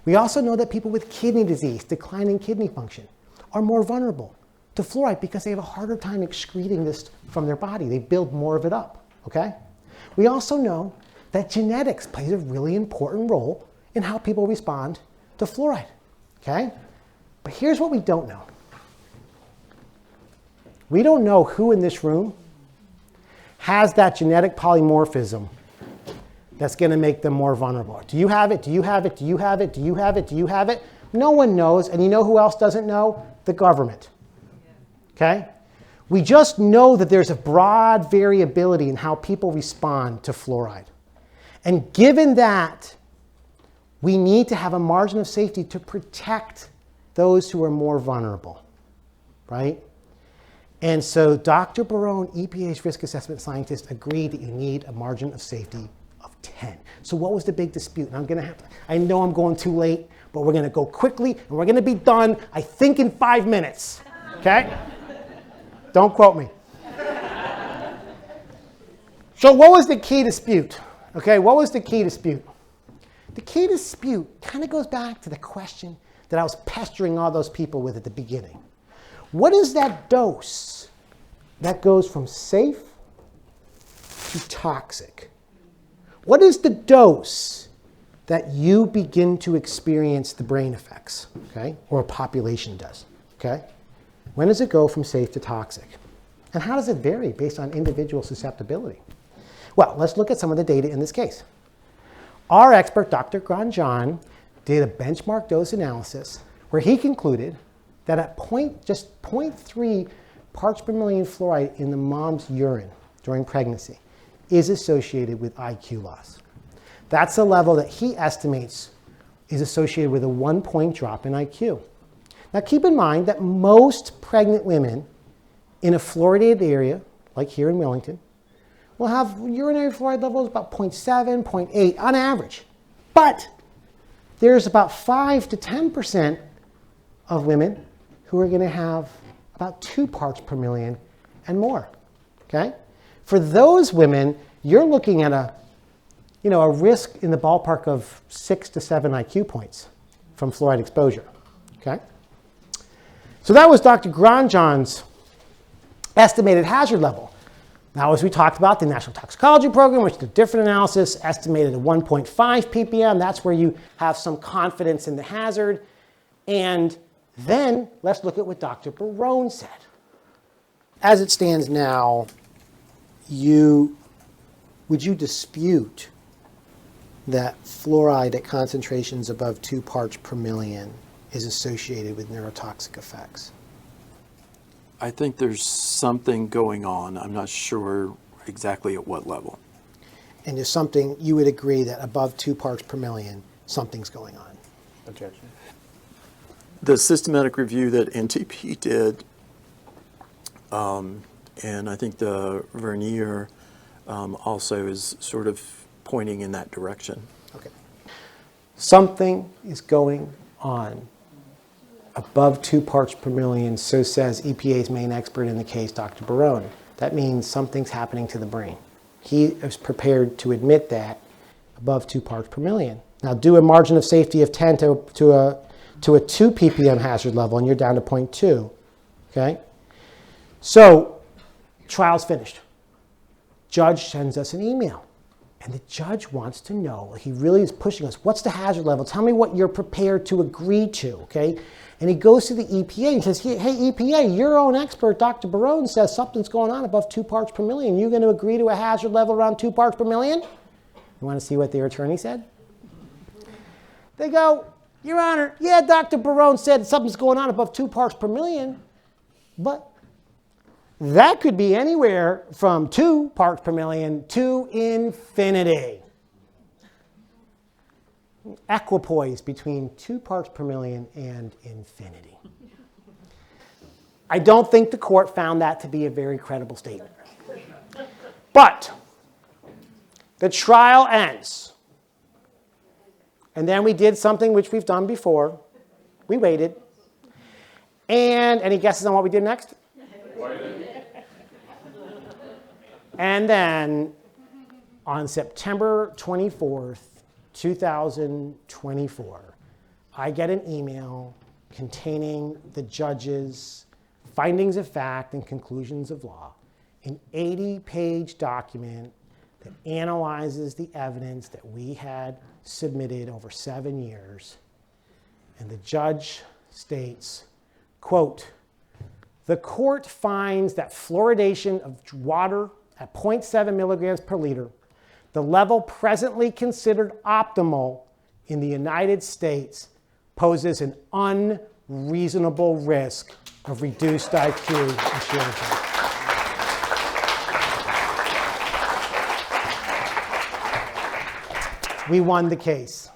We also know that people with kidney disease, declining kidney function, are more vulnerable to fluoride because they have a harder time excreting this from their body. They build more of it up, okay? We also know that genetics plays a really important role in how people respond to fluoride, okay? But here's what we don't know. We don't know who in this room has that genetic polymorphism that's going to make them more vulnerable. Do you have it? Do you have it? Do you have it? Do you have it? Do you have it? No one knows. And you know who else doesn't know? The government. Okay? We just know that there's a broad variability in how people respond to fluoride. And given that, we need to have a margin of safety to protect those who are more vulnerable, right? And so Dr. Barone, EPA's risk assessment scientist, agreed that you need a margin of safety of 10. So what was the big dispute? And I know I'm going too late, but we're going to go quickly, and we're going to be done, I think, in 5 minutes. Okay? Don't quote me. So what was the key dispute? Okay, what was the key dispute? The key dispute kind of goes back to the question that I was pestering all those people with at the beginning. What is that dose that goes from safe to toxic? What is the dose that you begin to experience the brain effects, okay? Or a population does, okay? When does it go from safe to toxic? And how does it vary based on individual susceptibility? Well, let's look at some of the data in this case. Our expert, Dr. Grandjean, did a benchmark dose analysis where he concluded that at just 0.3 parts per million fluoride in the mom's urine during pregnancy is associated with IQ loss. That's a level that he estimates is associated with a 1-point drop in IQ. Now keep in mind that most pregnant women in a fluoridated area, like here in Wellington, will have urinary fluoride levels about 0.7, 0.8 on average. But there's about 5 to 10% of women who are going to have about 2 parts per million and more, okay? For those women, you're looking at a risk in the ballpark of 6 to 7 IQ points from fluoride exposure, okay? So that was Dr. Grandjean's estimated hazard level. Now, as we talked about, the National Toxicology Program, which is a different analysis, estimated at 1.5 ppm. That's where you have some confidence in the hazard. And then let's look at what Dr. Barone said. As it stands now, would you dispute that fluoride at concentrations above 2 parts per million is associated with neurotoxic effects? I think there's something going on. I'm not sure exactly at what level. And there's something, you would agree that above 2 parts per million, something's going on? Objection. The systematic review that NTP did, and I think the Vernier also is sort of pointing in that direction. Okay. Something is going on above 2 parts per million, so says EPA's main expert in the case, Dr. Barone. That means something's happening to the brain. He is prepared to admit that above 2 parts per million. Now do a margin of safety of 10 to a 2 ppm hazard level, and you're down to 0.2, okay? So trial's finished. Judge sends us an email, And the judge wants to know, he really is pushing us, what's the hazard level? Tell me what you're prepared to agree to, okay? And he goes to the EPA and says, hey, EPA, your own expert, Dr. Barone, says something's going on above 2 parts per million. You going to agree to a hazard level around 2 parts per million? You want to see what their attorney said? They go, Your Honor, yeah, Dr. Barone said something's going on above 2 parts per million, but that could be anywhere from 2 parts per million to infinity. Equipoise between 2 parts per million and infinity. I don't think the court found that to be a very credible statement. But the trial ends. And then we did something which we've done before. We waited. And any guesses on what we did next? And then on September 24th, 2024, I get an email containing the judge's findings of fact and conclusions of law, an 80-page document that analyzes the evidence that we had submitted over 7 years. And the judge states, quote, "The court finds that fluoridation of water at 0.7 milligrams per liter, the level presently considered optimal in the United States, poses an unreasonable risk of reduced IQ in children." We won the case.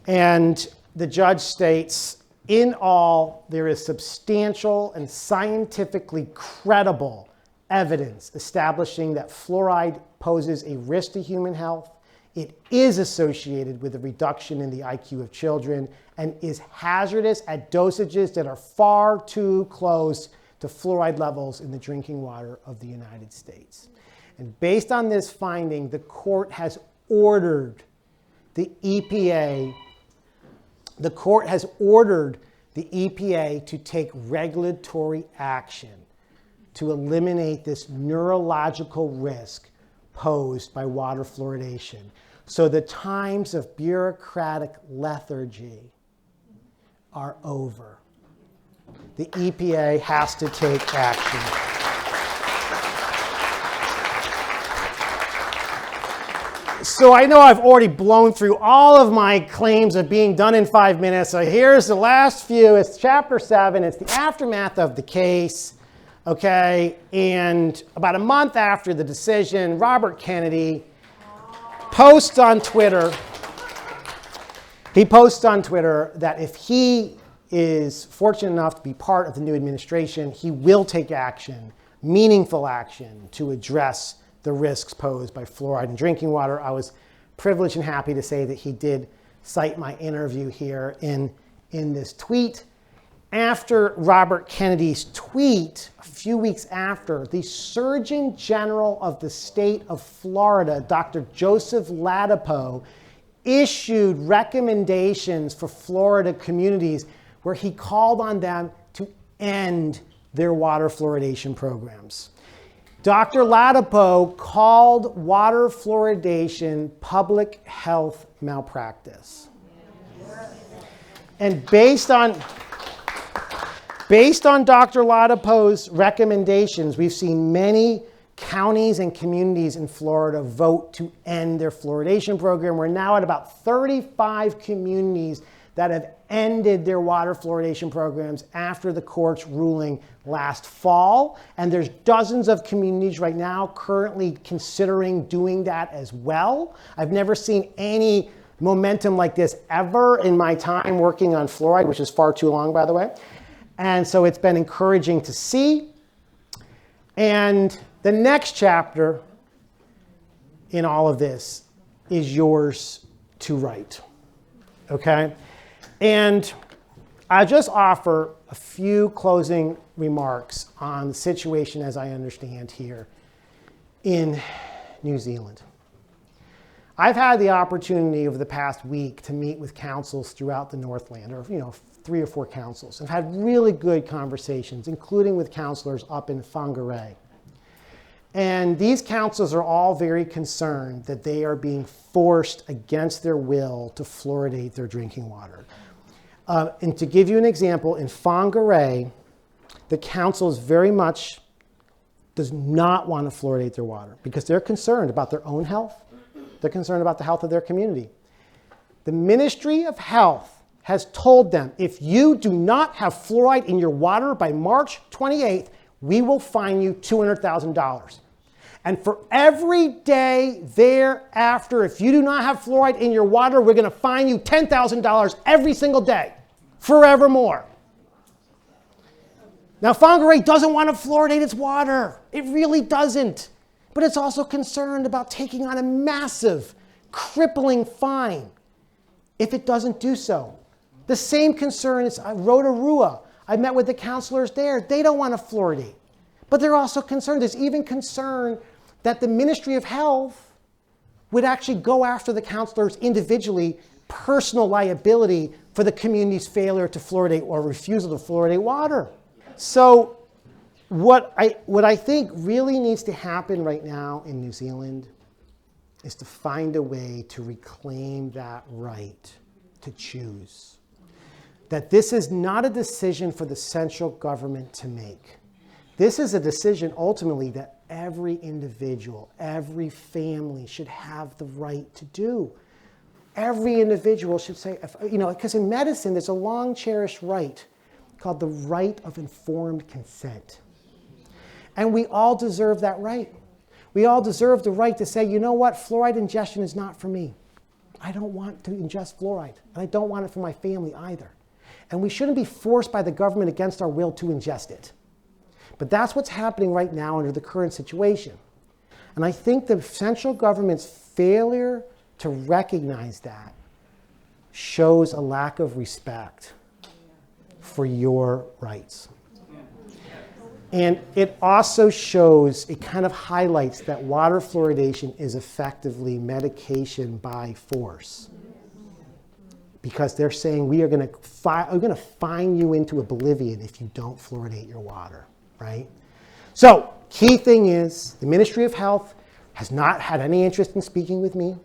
And the judge states, in all, there is substantial and scientifically credible evidence establishing that fluoride poses a risk to human health. It is associated with a reduction in the IQ of children and is hazardous at dosages that are far too close to fluoride levels in the drinking water of the United States. And based on this finding, the court has ordered the EPA to take regulatory action to eliminate this neurological risk posed by water fluoridation. So the times of bureaucratic lethargy are over. The EPA has to take action. So I know I've already blown through all of my claims of being done in 5 minutes. So here's the last few. It's chapter 7. It's the aftermath of the case. Okay, and about a month after the decision, Robert Kennedy posts on Twitter, that if he is fortunate enough to be part of the new administration, he will take action, meaningful action, to address the risks posed by fluoride in drinking water. I was privileged and happy to say that he did cite my interview here in this tweet. After Robert Kennedy's tweet, a few weeks after, the Surgeon General of the state of Florida, Dr. Joseph Ladapo, issued recommendations for Florida communities where he called on them to end their water fluoridation programs. Dr. Ladapo called water fluoridation public health malpractice. And based on Dr. Ladapo's recommendations, we've seen many counties and communities in Florida vote to end their fluoridation program. We're now at about 35 communities that have ended their water fluoridation programs after the court's ruling last fall. And there's dozens of communities right now currently considering doing that as well. I've never seen any momentum like this ever in my time working on fluoride, which is far too long, by the way. And so it's been encouraging to see. And the next chapter in all of this is yours to write, okay? And I just offer a few closing remarks on the situation as I understand here in New Zealand. I've had the opportunity over the past week to meet with councils throughout the Northland, or 3 or 4 councils. I've had really good conversations, including with councilors up in Whangarei. And these councils are all very concerned that they are being forced against their will to fluoridate their drinking water. And to give you an example, in Whangarei, the council is very much does not want to fluoridate their water because they're concerned about their own health. They're concerned about the health of their community. The Ministry of Health has told them, if you do not have fluoride in your water by March 28th, we will fine you $200,000. And for every day thereafter, if you do not have fluoride in your water, we're going to fine you $10,000 every single day, forevermore. Now, Whangarei doesn't want to fluoridate its water. It really doesn't. But it's also concerned about taking on a massive, crippling fine if it doesn't do so. The same concern is Rotorua. I met with the counselors there. They don't want to fluoridate. But they're also concerned. There's even concern that the Ministry of Health would actually go after the counselors individually, personal liability for the community's failure to fluoridate or refusal to fluoridate water. So what I think really needs to happen right now in New Zealand is to find a way to reclaim that right to choose. That this is not a decision for the central government to make. This is a decision ultimately that every individual, every family should have the right to do. Every individual should say, because in medicine there's a long cherished right called the right of informed consent. And we all deserve that right. We all deserve the right to say, you know what, fluoride ingestion is not for me. I don't want to ingest fluoride, and I don't want it for my family either. And we shouldn't be forced by the government against our will to ingest it. But that's what's happening right now under the current situation. And I think the central government's failure to recognize that shows a lack of respect for your rights. And it also shows, it kind of highlights that water fluoridation is effectively medication by force. Because they're saying we're going to fine you into oblivion if you don't fluoridate your water, right? So, key thing is, the Ministry of Health has not had any interest in speaking with me.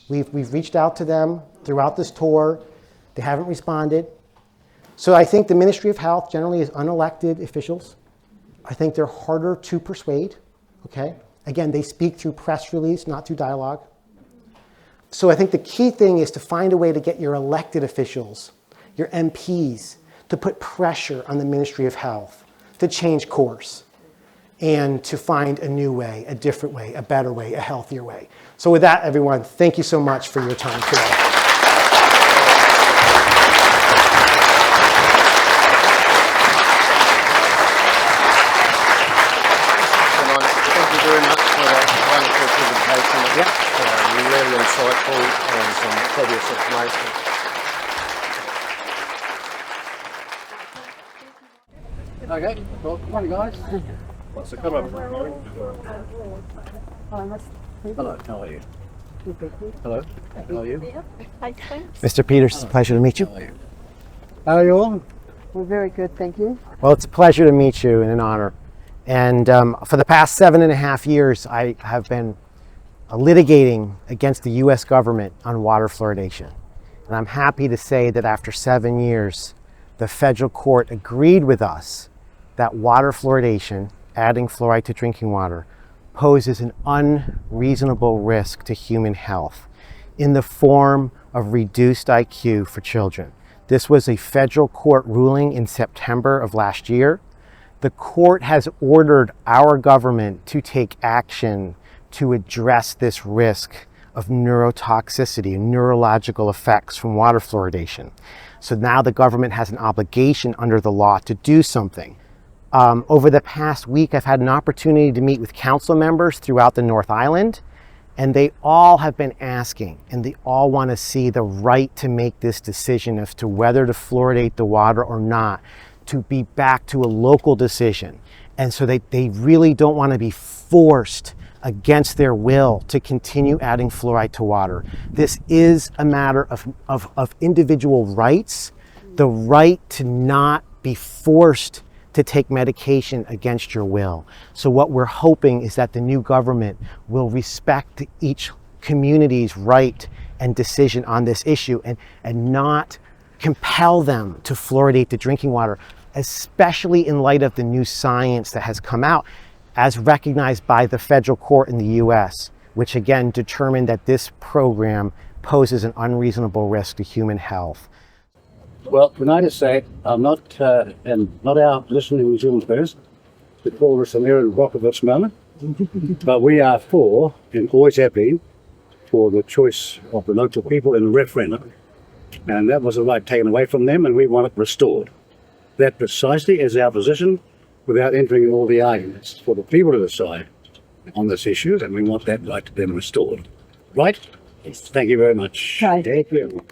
We've reached out to them throughout this tour. They haven't responded. So I think the Ministry of Health generally is unelected officials. I think they're harder to persuade, okay? Again, they speak through press release, not through dialogue. So I think the key thing is to find a way to get your elected officials, your MPs, to put pressure on the Ministry of Health to change course and to find a new way, a different way, a better way, a healthier way. So with that, everyone, thank you so much for your time today. Really insightful and some fabulous information. Okay, well, come on guys. So come up. Hello, how are you? Hello, how are you? Mr. Peters, it's a pleasure to meet you. How are you? How are you all? We're very good, thank you. Well, it's a pleasure to meet you and an honor. And for the past 7.5 years, I have been litigating against the U.S. government on water fluoridation. And I'm happy to say that after 7 years, the federal court agreed with us that water fluoridation, adding fluoride to drinking water, poses an unreasonable risk to human health in the form of reduced IQ for children. This was a federal court ruling in September of last year. The court has ordered our government to take action to address this risk of neurotoxicity and neurological effects from water fluoridation. So now the government has an obligation under the law to do something. Over the past week, I've had an opportunity to meet with council members throughout the North Island, and they all have been asking, and they all want to see the right to make this decision as to whether to fluoridate the water or not, to be back to a local decision. And so they really don't want to be forced against their will to continue adding fluoride to water. This is a matter of individual rights, the right to not be forced to take medication against your will. So what we're hoping is that the new government will respect each community's right and decision on this issue and not compel them to fluoridate the drinking water, especially in light of the new science that has come out as recognized by the federal court in the US, which again determined that this program poses an unreasonable risk to human health. Well, United States, I'm not, and not our position in New Zealand first, to call this an Aaron Brockovich moment, but we are for, and always have been, for the choice of the local people in the referendum. And that was a right taken away from them, and we want it restored. That precisely is our position, without entering all the arguments, for the people to decide on this issue, and we want that right to them restored. Right? Thank you very much. Right. Thank you.